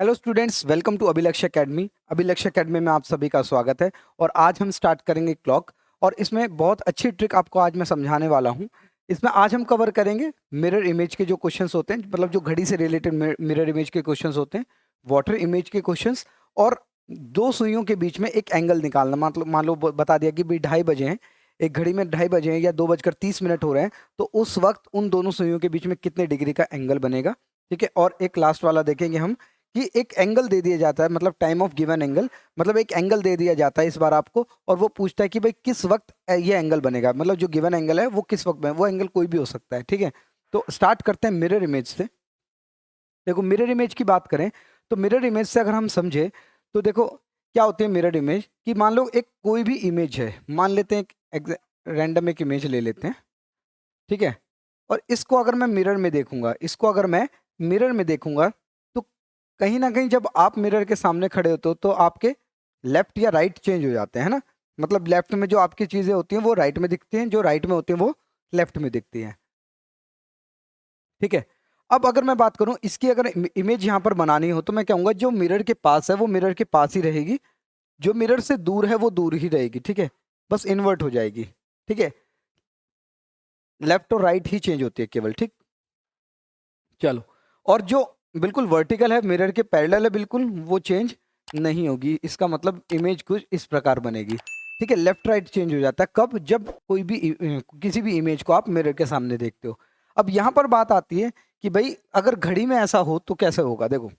Hello students, welcome to अभिलक्ष्य academy. अभिलक्ष्य academy में आप सभी का स्वागत है। और आज हम स्टार्ट करेंगे क्लॉक। और इसमें बहुत अच्छी ट्रिक आपको आज मैं समझाने वाला हूँ। इसमें आज हम कवर करेंगे मिरर इमेज के जो क्वेश्चंस होते हैं, मतलब जो घड़ी से रिलेटेड मिरर इमेज के क्वेश्चंस होते हैं, वाटर इमेज के क्वेश्चंस, और दो सुइयों के बीच में एक एंगल निकालना। मतलब मान लो बता दिया कि भाई 2:30 बजे हैं, एक घड़ी में 2:30 बजे हैं या 2:30 हो रहे हैं, तो उस वक्त उन दोनों सुइयों के बीच में कितने डिग्री का एंगल बनेगा। ठीक है। और एक लास्ट वाला देखेंगे हम कि एक एंगल दे दिया जाता है, मतलब टाइम ऑफ गिवन एंगल, मतलब एक एंगल दे दिया जाता है इस बार आपको, और वो पूछता है कि भाई किस वक्त ये एंगल बनेगा। मतलब जो गिवन एंगल है वो किस वक्त में, वो एंगल कोई भी हो सकता है। ठीक है। तो स्टार्ट करते हैं मिरर इमेज से। देखो, मिरर इमेज की बात करें तो मिरर इमेज से अगर हम समझे तो देखो क्या होती है मिरर इमेज, कि मान लो एक कोई भी इमेज है, मान लेते हैं एक रैंडम एक इमेज ले लेते हैं। ठीक है। और इसको अगर मैं मिरर में देखूंगा, इसको अगर मैं मिरर में देखूंगा, तो कहीं ना कहीं जब आप मिरर के सामने खड़े होते हो तो आपके लेफ्ट या राइट चेंज हो जाते हैं, है ना। मतलब लेफ्ट में जो आपकी चीजें होती हैं वो राइट में दिखती हैं, जो राइट में होती हैं वो लेफ्ट में दिखती हैं। ठीक है। अब अगर मैं बात करूं इसकी, अगर इमेज यहां पर बनानी हो तो मैं कहूंगा जो मिरर के पास है वो मिरर के पास ही रहेगी, जो मिरर से दूर है वो दूर ही रहेगी। ठीक है। बस इन्वर्ट हो जाएगी। ठीक है। लेफ्ट और राइट ही चेंज होती है केवल। ठीक। चलो। और जो बिल्कुल वर्टिकल है, मिरर के पैरेलल है बिल्कुल, वो चेंज नहीं होगी। इसका मतलब इमेज कुछ इस प्रकार बनेगी। ठीक है। लेफ्ट राइट चेंज हो जाता है कब, जब कोई भी किसी भी इमेज को आप मिरर के सामने देखते हो। अब यहां पर बात आती है कि भाई अगर घड़ी में ऐसा हो तो कैसे होगा। देखो,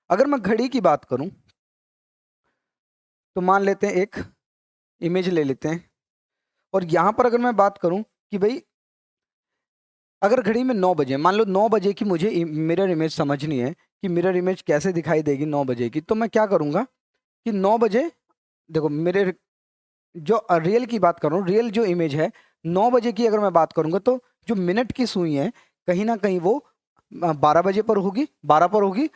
अगर मैं घड़ी की बात करूं तो मान लेते हैं एक इमेज ले लेते हैं, और यहां पर अगर मैं बात करूं कि भाई अगर घड़ी में 9 बजे, मान लो 9 बजे की मुझे मिरर इमेज समझनी है कि मिरर इमेज कैसे दिखाई देगी 9 बजे की, तो मैं क्या करूंगा कि 9 बजे, देखो मेरे जो रियल की बात करूं, रियल जो इमेज है 9 बजे की अगर मैं बात करूंगा, तो जो मिनट की सुई है कहीं ना कहीं वो 12 बजे पर होगी, 12 पर होगी।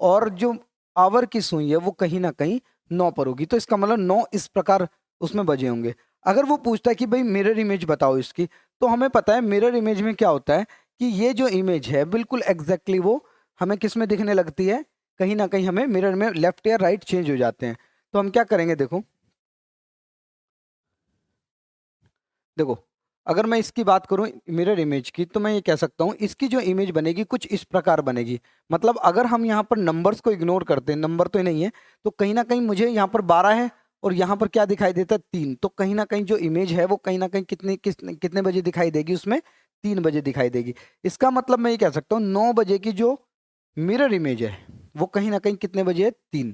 और जो आवर की सुई है वो कहीं ना कहीं 9 पर होगी। तो इसका मतलब 9 इस प्रकार उसमें बजे होंगे। अगर वो पूछता है कि भाई मिरर इमेज बताओ इसकी, तो हमें पता है मिरर इमेज में क्या होता है कि ये जो इमेज है बिल्कुल एग्जैक्टली वो हमें किस में दिखने लगती है, कहीं ना कहीं हमें मिरर में लेफ्ट या राइट चेंज हो जाते हैं। तो हम क्या करेंगे, देखो देखो अगर मैं इसकी बात करूं मिरर इमेज की, तो मैं ये कह सकता हूं इसकी जो इमेज बनेगी कुछ इस प्रकार बनेगी। मतलब अगर हम यहाँ पर नंबर्स को इग्नोर करते हैं, नंबर तो नहीं है, तो कहीं ना कहीं मुझे यहाँ पर 12 है और यहाँ पर क्या दिखाई देता है 3, तो कहीं ना कहीं जो इमेज है वो कहीं ना कहीं कितने बजे दिखाई देगी, उसमें 3 बजे दिखाई देगी। इसका मतलब मैं ये कह सकता हूँ 9 बजे की जो मिरर इमेज है वो कहीं ना कहीं कितने बजे है, 3।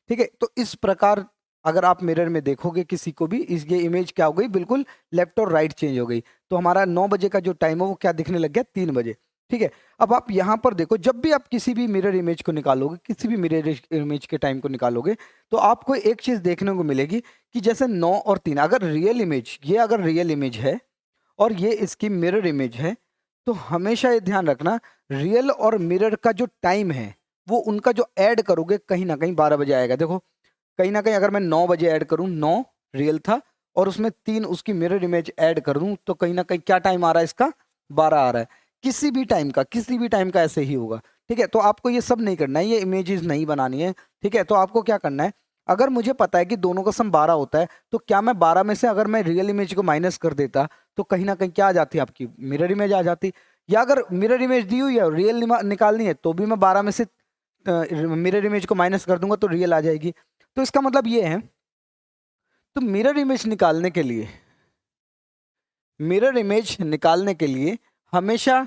ठीक है। तो इस प्रकार अगर आप मिरर में देखोगे किसी को भी, इस ये इमेज क्या हो गई, बिल्कुल लेफ्ट और राइट चेंज हो गई। तो हमारा 9 बजे का जो टाइम है वो क्या दिखने लग गया, 3 बजे। ठीक है। अब आप यहाँ पर देखो, जब भी आप किसी भी मिरर इमेज को निकालोगे, किसी भी मिरर इमेज के टाइम को निकालोगे, तो आपको एक चीज देखने को मिलेगी कि जैसे 9 और 3, अगर रियल इमेज, ये अगर रियल इमेज है और ये इसकी मिरर इमेज है, तो हमेशा ये ध्यान रखना रियल और मिरर का जो टाइम है वो उनका जो ऐड करोगे कहीं ना कहीं 12 बजे आएगा। देखो, कहीं ना कहीं अगर मैं 9 बजे ऐड करूं, 9 रियल था और उसमें 3 उसकी मिरर इमेज ऐड कर दूं, तो कहीं ना कहीं क्या टाइम आ रहा है इसका, 12 आ रहा है। किसी भी टाइम का, किसी भी टाइम का ऐसे ही होगा। ठीक है। तो आपको ये सब नहीं करना है, ये इमेजेस नहीं बनानी है। ठीक है। तो आपको क्या करना है, अगर मुझे पता है कि दोनों का सम 12 होता है, तो क्या मैं 12 में से अगर मैं रियल इमेज को माइनस कर देता, तो कहीं ना कहीं क्या आ जाती, आपकी मिरर इमेज आ जाती। या अगर मिरर इमेज दी हुई है, रियल निकालनी है, तो भी मैं 12 में से मिरर इमेज को माइनस कर दूंगा तो रियल आ जाएगी। तो इसका मतलब ये है, तो मिरर इमेज निकालने के लिए, मिरर इमेज निकालने के लिए हमेशा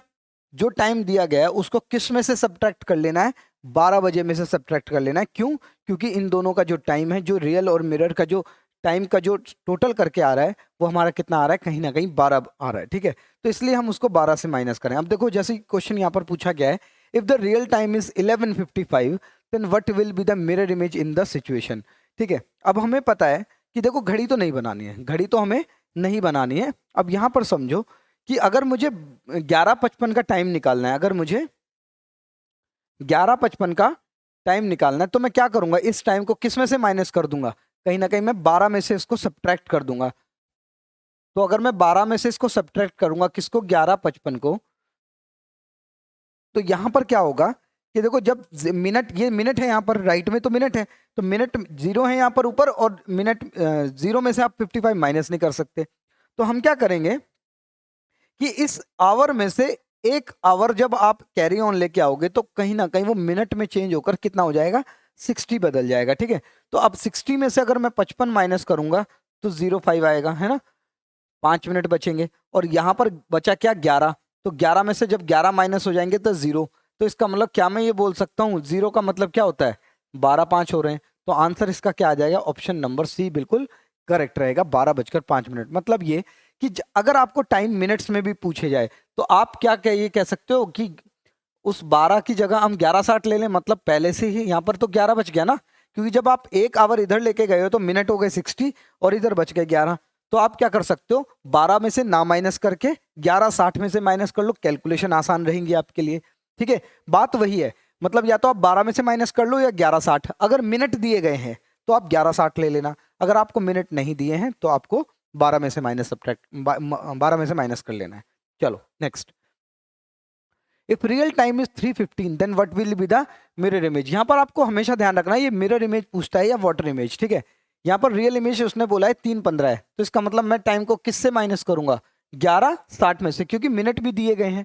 जो टाइम दिया गया है उसको किस में से सब्ट्रैक्ट कर लेना है, 12 बजे में से सब्ट्रैक्ट कर लेना है। क्यों? क्योंकि इन दोनों का जो टाइम है, जो रियल और मिरर का जो टाइम का जो टोटल करके आ रहा है वो हमारा कितना आ रहा है, कहीं ना कहीं 12 आ रहा है। ठीक है। तो इसलिए हम उसको 12 से माइनस करें। अब देखो, जैसे क्वेश्चन यहाँ पर पूछा गया है, if the real time is 11:55 then what will be the mirror image in the situation. ठीक है। अब हमें पता है कि देखो घड़ी तो नहीं बनानी है, घड़ी तो हमें नहीं बनानी है। अब यहां पर समझो कि अगर मुझे 11:55 का टाइम निकालना है, अगर मुझे 11:55 का टाइम निकालना है, तो मैं क्या करूंगा, इस टाइम को किस में से माइनस कर दूंगा, कहीं ना कहीं मैं 12 में से इसको सब्ट्रैक्ट कर दूंगा। तो अगर मैं 12 में से इसको सब्ट्रैक्ट करूंगा, किसको, 11:55 को, तो यहां पर क्या होगा कि देखो जब मिनट, ये मिनट है यहाँ पर राइट में, तो मिनट है, तो मिनट 0 है यहाँ पर ऊपर, और मिनट 0 में से आप 55 माइनस नहीं कर सकते। तो हम क्या करेंगे कि इस आवर में से एक आवर जब आप कैरी ऑन लेके आओगे तो कहीं ना कहीं वो मिनट में चेंज होकर कितना हो जाएगा, 60 बदल जाएगा। ठीक है, तो अब 60 में से अगर मैं 55 माइनस करूंगा तो 05 आएगा, है ना, 5 मिनट बचेंगे। और यहाँ पर बचा क्या, 11, तो 11 में से जब 11 माइनस हो जाएंगे तो 0। तो इसका मतलब क्या मैं ये बोल सकता हूँ, 0 का मतलब क्या होता है, 12 5 हो रहे हैं। तो आंसर इसका क्या आ जाएगा, ऑप्शन नंबर सी बिल्कुल करेक्ट रहेगा, 12:05। मतलब ये कि अगर आपको टाइम मिनट्स में भी पूछे जाए तो आप क्या ये कह सकते हो कि उस 12 की जगह हम 11:60 ले लें, मतलब पहले से ही यहाँ पर तो 11 बच गया ना, क्योंकि जब आप एक आवर इधर लेके गए हो तो मिनट हो गए 60 और इधर बच गए 11। तो आप क्या कर सकते हो, 12 में से ना माइनस करके 11:60 में से माइनस कर लो, कैलकुलेशन आसान रहेंगी आपके लिए। ठीक है, बात वही है, मतलब या तो आप 12 में से माइनस कर लो या 11:60। अगर मिनट दिए गए हैं तो आप 11:60 ले लेना, अगर आपको मिनट नहीं दिए हैं तो आपको 12 में से माइनस सब्ट्रैक्ट 12 में से माइनस कर लेना है। चलो next, if real time is 3:15 then what will be the mirror image. यहाँ पर आपको हमेशा ध्यान रखना है ये मिरर इमेज पूछता है या वाटर इमेज। ठीक है, यहाँ पर रियल इमेज उसने बोला है 3:15 है, तो इसका मतलब मैं टाइम को किससे माइनस करूंगा, 11:60 में से, क्योंकि मिनट भी दिए गए हैं।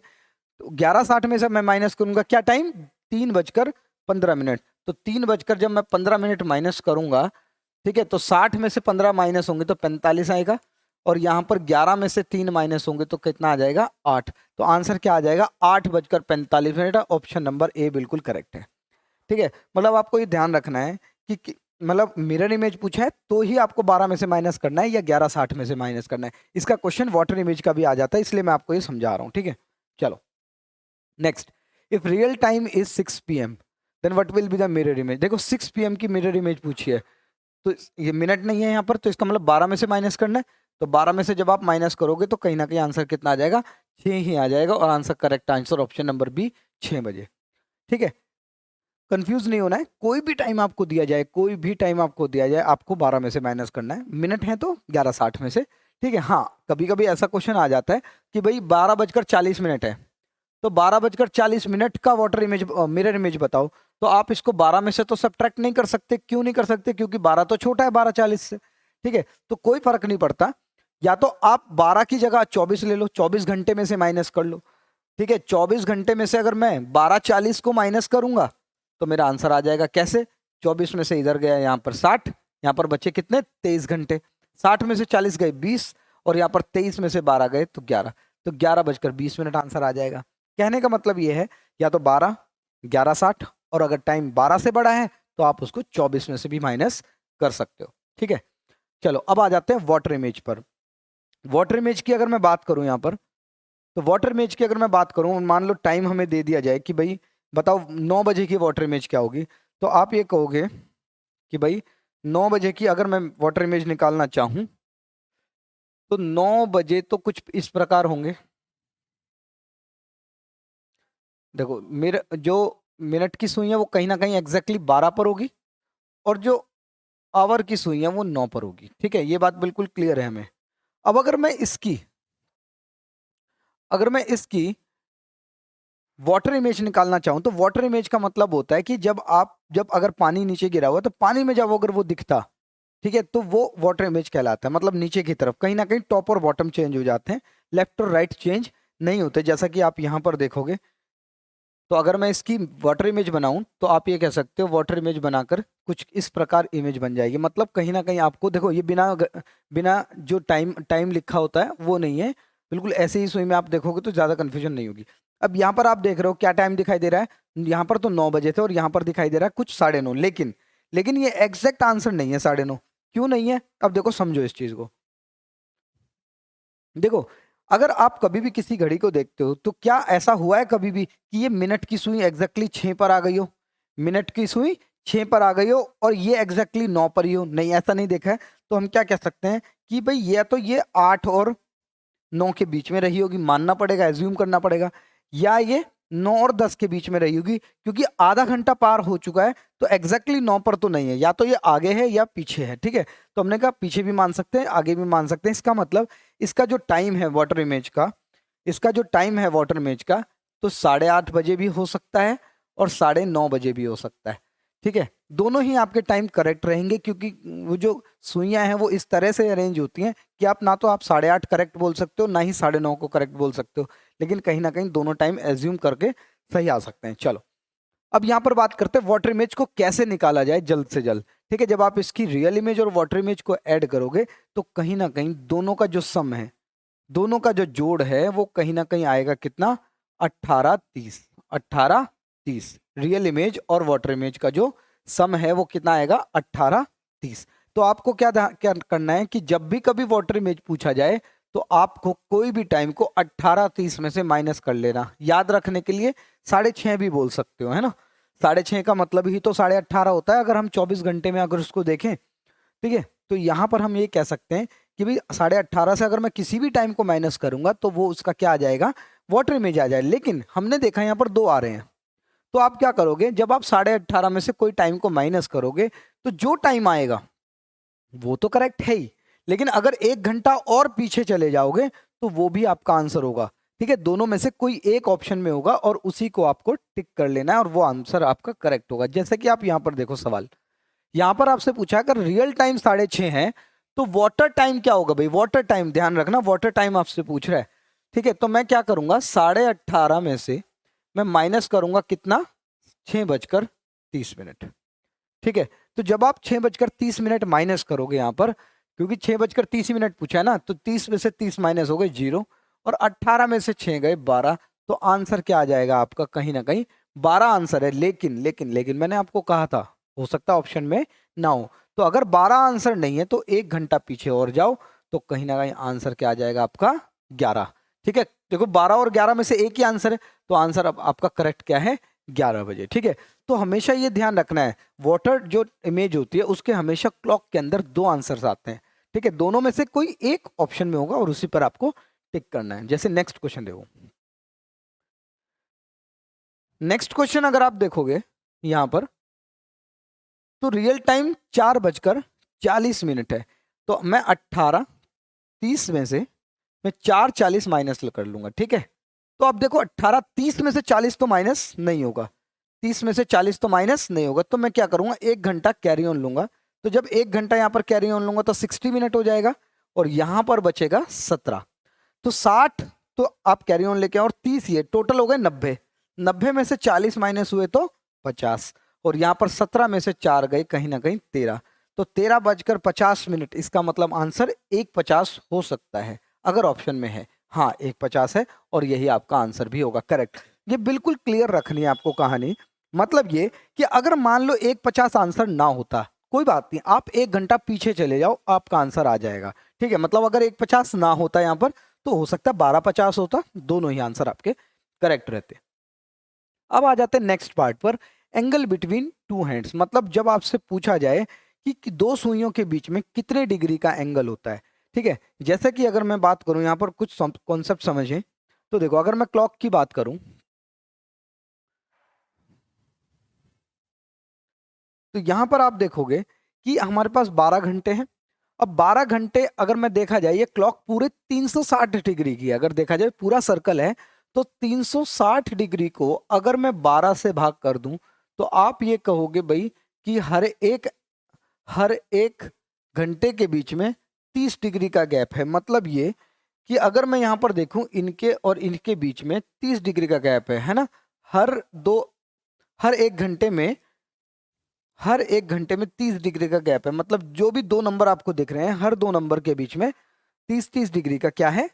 तो 11:60 में से मैं माइनस करूंगा क्या टाइम, 3:15। तो 3 जब मैं 15 मिनट माइनस करूंगा, ठीक है, तो 60 में से 15 माइनस होंगे तो 45 आएगा, और यहाँ पर 11 में से 3 माइनस होंगे तो कितना आ जाएगा, 8। तो आंसर क्या आ जाएगा, 8:45। ऑप्शन नंबर ए बिल्कुल करेक्ट है। ठीक है, मतलब आपको ये ध्यान रखना है कि मतलब मिरर इमेज पूछा है तो ही आपको 12 में से माइनस करना है या 11:60 में से माइनस करना है। इसका क्वेश्चन वाटर इमेज का भी आ जाता है, इसलिए मैं आपको ये समझा रहा हूँ। ठीक है, चलो next, if real time is 6 PM then what will be the mirror image. देखो 6 PM की मिरर इमेज पूछी है, तो ये मिनट नहीं है यहाँ पर, तो इसका मतलब 12 में से माइनस करना है। तो 12 में से जब आप माइनस करोगे तो कहीं ना कहीं आंसर कितना आ जाएगा, 6 ही आ जाएगा, और answer correct answer option number B 6 बजे। ठीक है, कंफ्यूज नहीं होना है, कोई भी टाइम आपको दिया जाए, कोई भी टाइम आपको दिया जाए, आपको 12 में से माइनस करना है। मिनट है तो 11:60 में से। ठीक है, हाँ कभी कभी ऐसा क्वेश्चन आ जाता है कि भाई 12:40 है, तो 12:40 का वाटर इमेज मिरर इमेज बताओ, तो आप इसको 12 में से तो सब्ट्रैक्ट नहीं कर सकते। क्यों नहीं कर सकते, क्योंकि 12 तो छोटा है 12:40 से। ठीक है, तो कोई फर्क नहीं पड़ता, या तो आप 12 की जगह 24 ले लो, 24 घंटे में से माइनस कर लो। ठीक है, 24 घंटे में से अगर मैं 12:40 को माइनस करूंगा तो मेरा आंसर आ जाएगा कैसे, 24 में से इधर गया यहाँ पर 60, यहाँ पर बचे कितने 23 घंटे, 60 में से 40 गए 20, और यहाँ पर 23 में से 12 गए तो 11, तो 11:20 आंसर आ जाएगा। कहने का मतलब ये है, या तो 12, 11:60, और अगर टाइम 12 से बड़ा है तो आप उसको 24 में से भी माइनस कर सकते हो। ठीक है, चलो अब आ जाते हैं वाटर इमेज पर। वाटर इमेज की अगर मैं बात करूं यहाँ पर, तो वाटर इमेज की अगर मैं बात करूं, मान लो टाइम हमें दे दिया जाए कि भाई बताओ 9 बजे की वाटर इमेज क्या होगी, तो आप ये कहोगे कि भाई 9 बजे की अगर मैं वाटर इमेज निकालना चाहूं तो 9 बजे तो कुछ इस प्रकार होंगे। देखो मेरे जो मिनट की सुई है वो कहीं ना कहीं एग्जैक्टली 12 पर होगी, और जो आवर की सुई है वो 9 पर होगी। ठीक है, ये बात बिल्कुल क्लियर है हमें। अब अगर मैं इसकी वाटर इमेज निकालना चाहूं, तो वाटर इमेज का मतलब होता है कि जब अगर पानी नीचे गिरा हुआ तो पानी में जब अगर वो दिखता, ठीक है, तो वो वाटर इमेज कहलाता है। मतलब नीचे की तरफ कहीं ना कहीं टॉप और बॉटम चेंज हो जाते हैं, लेफ्ट और राइट चेंज नहीं होते, जैसा कि आप यहाँ पर देखोगे। तो अगर मैं इसकी वाटर इमेज बनाऊं तो आप ये कह सकते हो वाटर इमेज बनाकर कुछ इस प्रकार इमेज बन जाएगी। मतलब कहीं ना कहीं आपको देखो ये बिना जो टाइम लिखा होता है वो नहीं है, बिल्कुल ऐसे ही सुई में आप देखोगे तो ज़्यादा कन्फ्यूजन नहीं होगी। अब यहाँ पर आप देख रहे हो क्या टाइम दिखाई दे रहा है, यहाँ पर तो 9 बजे थे और यहाँ पर दिखाई दे रहा है कुछ 9:30, लेकिन ये एग्जैक्ट आंसर नहीं है 9:30। क्यों नहीं है, अब देखो समझो इस चीज़ को। देखो अगर आप कभी भी किसी घड़ी को देखते हो तो क्या ऐसा हुआ है कभी भी कि ये मिनट की सुई एग्जैक्टली 6 पर आ गई हो, मिनट की सुई 6 पर आ गई हो और ये एग्जैक्टली 9 पर ही हो? नहीं, ऐसा नहीं देखा है। तो हम क्या कह सकते हैं कि भाई या तो ये 8 और 9 के बीच में रही होगी, मानना पड़ेगा, एज्यूम करना पड़ेगा, या ये 9 और 10 के बीच में रही होगी, क्योंकि आधा घंटा पार हो चुका है तो एग्जैक्टली 9 पर तो नहीं है, या तो ये आगे है या पीछे है। ठीक है, तो हमने कहा पीछे भी मान सकते हैं, आगे भी मान सकते हैं। इसका मतलब इसका जो टाइम है वाटर इमेज का, इसका जो टाइम है वाटर इमेज का, तो 8:30 बजे भी हो सकता है और 9:30 बजे भी हो सकता है। ठीक है, दोनों ही आपके टाइम करेक्ट रहेंगे, क्योंकि वो जो सुइयां हैं वो इस तरह से अरेंज होती हैं कि आप ना तो आप 8:30 करेक्ट बोल सकते हो, ना ही 9:30 को करेक्ट बोल सकते हो, लेकिन कहीं ना कहीं दोनों टाइम एज्यूम करके सही आ सकते हैं। चलो, अब यहाँ पर बात करते हैं वाटर इमेज को कैसे निकाला जाए जल्द से जल्द। ठीक है, जब आप इसकी रियल इमेज और वाटर इमेज को ऐड करोगे तो कहीं ना कहीं दोनों का जो सम है, दोनों का जो जोड़ है वो कहीं ना कहीं आएगा कितना, 18:30। 18:30 रियल इमेज और वाटर इमेज का जो सम है वो कितना आएगा, 18:30। तो आपको क्या करना है कि जब भी कभी वाटर इमेज पूछा जाए तो आपको कोई भी टाइम को 18:30 में से माइनस कर लेना। याद रखने के लिए 6:30 भी बोल सकते हो, है ना। 6:30 का मतलब ही तो 18:30 होता है अगर हम 24 घंटे में अगर उसको देखें। ठीक है, तो यहाँ पर हम ये कह सकते हैं कि भाई 18:30 से अगर मैं किसी भी टाइम को माइनस करूंगा तो वो उसका क्या आ जाएगा, वाटर इमेज आ जाए। लेकिन हमने देखा यहाँ पर 2 आ रहे हैं, तो आप क्या करोगे, जब आप 18:30 में से कोई टाइम को माइनस करोगे तो जो टाइम आएगा वो तो करेक्ट है ही, लेकिन अगर 1 घंटा और पीछे चले जाओगे तो वो भी आपका आंसर होगा। ठीक है, दोनों में से कोई एक ऑप्शन में होगा और उसी को आपको टिक कर लेना है और वो आंसर आपका करेक्ट होगा। जैसे कि आप यहाँ पर देखो सवाल, यहाँ पर आपसे पूछा अगर रियल टाइम 6:30 है तो वाटर टाइम क्या होगा। भाई वाटर टाइम ध्यान रखना, वाटर टाइम आपसे पूछ रहा है। ठीक है, तो मैं क्या करूंगा, 18:30 में से मैं माइनस करूंगा कितना, 6:30। ठीक है, तो जब आप 6:30 माइनस करोगे यहाँ पर, क्योंकि 6:30 पूछा है ना, तो 30 में से 30 माइनस हो गए 0, और 18 में से 6 गए 12, तो आंसर क्या आ जाएगा आपका, कहीं ना कहीं 12 आंसर है। लेकिन लेकिन लेकिन मैंने आपको कहा था हो सकता है ऑप्शन में ना हो, तो अगर 12 आंसर नहीं है तो 1 घंटा पीछे और जाओ तो कहीं ना कहीं आंसर क्या आ जाएगा आपका, 11। ठीक है, देखो 12 और 11 में से एक ही आंसर है, तो आंसर अब आपका करेक्ट क्या है, 11 बजे। ठीक है, तो हमेशा ये ध्यान रखना है, वाटर जो इमेज होती है उसके हमेशा क्लॉक के अंदर 2 आंसर्स आते हैं। ठीक है, दोनों में से कोई एक ऑप्शन में होगा और उसी पर आपको टिक करना है। जैसे नेक्स्ट क्वेश्चन देखो, नेक्स्ट क्वेश्चन अगर आप देखोगे यहां पर, तो रियल टाइम 4:40 है, तो मैं 18:30 में से मैं 4:40 माइनस कर लूंगा। ठीक है, तो अब देखो 18:30 में से 40 तो माइनस नहीं होगा, 30 में से 40 तो माइनस नहीं होगा, तो मैं क्या करूंगा, 1 घंटा कैरी ऑन लूंगा। तो जब 1 घंटा यहाँ पर कैरी ऑन लूंगा तो 60 मिनट हो जाएगा, और यहाँ पर बचेगा 17, तो 60 तो आप कैरी ऑन लेके आओ, और 30 ये टोटल हो गए 90। 90 में से 40 माइनस हुए तो 50, और यहाँ पर 17 में से 4 गए कहीं ना कहीं 13, तो 13:50, इसका मतलब आंसर 1:50 हो सकता है अगर ऑप्शन में है। हाँ 1:50 है, और यही आपका आंसर भी होगा करेक्ट। ये बिल्कुल क्लियर रखनी है आपको कहानी, मतलब ये कि अगर मान लो 1:50 आंसर ना होता, कोई बात नहीं, आप 1 घंटा पीछे चले जाओ, आपका आंसर आ जाएगा। ठीक है, मतलब अगर 1:50 ना होता यहाँ पर तो हो सकता है 12:50 होता, दोनों ही आंसर आपके करेक्ट रहते। अब आ जाते हैं नेक्स्ट पार्ट पर, एंगल बिटवीन टू हैंड्स, मतलब जब आपसे पूछा जाए कि दो सुइयों के बीच में कितने डिग्री का एंगल होता है। ठीक है, जैसे कि अगर मैं बात करूं यहाँ पर कुछ कॉन्सेप्ट समझें, तो देखो अगर मैं क्लॉक की बात करूं तो यहां पर आप देखोगे कि हमारे पास 12 घंटे हैं। अब 12 घंटे अगर मैं देखा जाए, ये क्लॉक पूरे 360 डिग्री की है, अगर देखा जाए पूरा सर्कल है, तो 360 डिग्री को अगर मैं 12 से भाग कर दूं तो आप ये कहोगे भाई कि हर एक घंटे के बीच में 30 डिग्री का गैप है। मतलब ये कि अगर मैं यहाँ पर देखूं, इनके और इनके बीच में 30 डिग्री का गैप है ना। हर दो हर एक घंटे में हर एक घंटे में 30 डिग्री का गैप है, मतलब जो भी दो नंबर आपको दिख रहे हैं हर दो नंबर के बीच में 30-30 डिग्री का क्या है,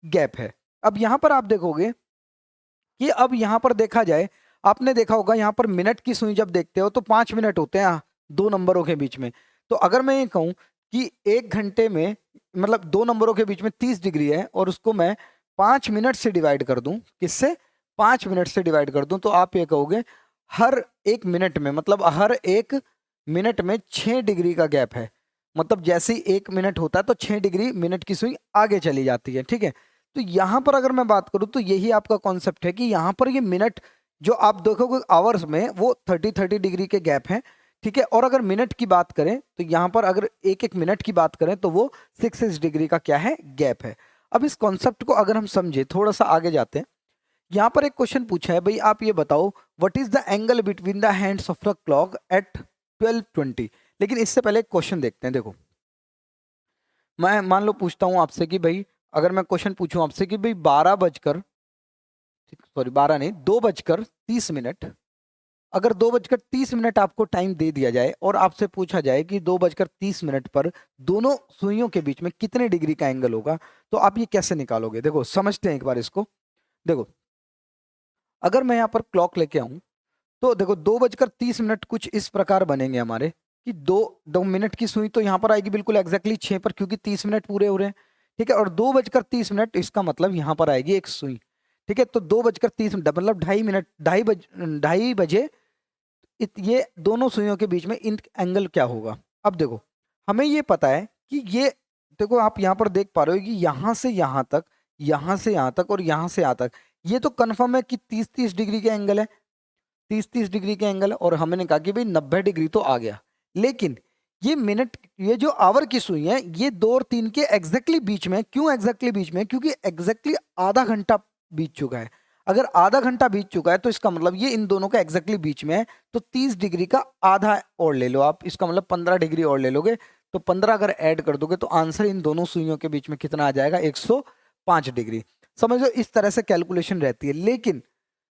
गैप है। अब यहां पर आप देखोगे कि अब यहां पर देखा जाए, आपने देखा होगा यहां पर मिनट की सुई जब देखते हो तो 5 मिनट होते हैं दो नंबरों के बीच में। तो अगर मैं ये कहूं कि 1 घंटे में, मतलब दो नंबरों के बीच में 30 डिग्री है और उसको मैं 5 मिनट से डिवाइड कर दूं, किससे, 5 मिनट से डिवाइड कर दूं, तो आप ये कहोगे हर एक मिनट में, मतलब हर एक मिनट में 6 डिग्री का गैप है। मतलब जैसे ही 1 मिनट होता है तो 6 डिग्री मिनट की सुई आगे चली जाती है। ठीक है, तो यहां पर अगर मैं बात करूं तो यही आपका कॉन्सेप्ट है कि यहां पर ये मिनट जो आप देखोगे आवर्स में वो 30-30 डिग्री के गैप है। ठीक है, और अगर मिनट की बात करें तो यहां पर अगर एक एक मिनट की बात करें तो वो 6 डिग्री का क्या है, गैप है। अब इस कॉन्सेप्ट को अगर हम समझे, थोड़ा सा आगे जाते हैं, यहाँ पर एक क्वेश्चन पूछा है भाई, आप ये बताओ what is the angle between the hands of the clock at 12:20। लेकिन इससे पहले एक क्वेश्चन देखते हैं। देखो, मैं मान लो पूछता हूँ आपसे कि भाई, अगर मैं क्वेश्चन पूछूं आपसे कि भाई 12 नहीं, 2:30, अगर 2:30 आपको टाइम दे दिया जाए और आपसे पूछा जाए कि 2:30 पर दोनों सुइयों के बीच में कितने डिग्री का एंगल होगा, तो आप ये कैसे निकालोगे? देखो समझते हैं एक बार इसको। देखो, अगर मैं यहाँ पर क्लॉक लेके आऊं तो देखो 2:30 कुछ इस प्रकार बनेंगे हमारे कि दो दो मिनट की सुई तो यहाँ पर आएगी बिल्कुल एग्जैक्टली 6 पर, क्योंकि 30 मिनट पूरे हो रहे हैं। ठीक है, और 2:30 इसका मतलब यहाँ पर आएगी एक सुई। ठीक है, तो 2:30 मतलब 2.5 मिनट, 2:30 बजे ये दोनों सुइयों के बीच में इन एंगल क्या होगा? अब देखो, हमें ये पता है कि ये, देखो आप यहाँ पर देख पा रहे हो कि यहाँ से यहाँ तक, यहाँ से यहाँ तक और यहाँ से यहाँ तक, ये तो कन्फर्म है कि 30-30 डिग्री के एंगल है, 30-30 डिग्री के एंगल है। और हमने कहा कि भाई 90 डिग्री तो आ गया। लेकिन ये मिनट, ये जो आवर की सुई है, ये 2 और 3 के एग्जैक्टली बीच में। क्यों एग्जैक्टली बीच में? क्योंकि एग्जैक्टली आधा घंटा बीत चुका है। अगर आधा घंटा बीत चुका है तो इसका मतलब ये इन दोनों का एग्जैक्टली बीच में है। तो 30 डिग्री का आधा और ले लो आप, इसका मतलब 15 डिग्री और ले लोगे। तो 15 अगर ऐड कर दोगे तो आंसर इन दोनों सुइयों के बीच में कितना आ जाएगा? 105 डिग्री। समझ लो, इस तरह से कैलकुलेशन रहती है। लेकिन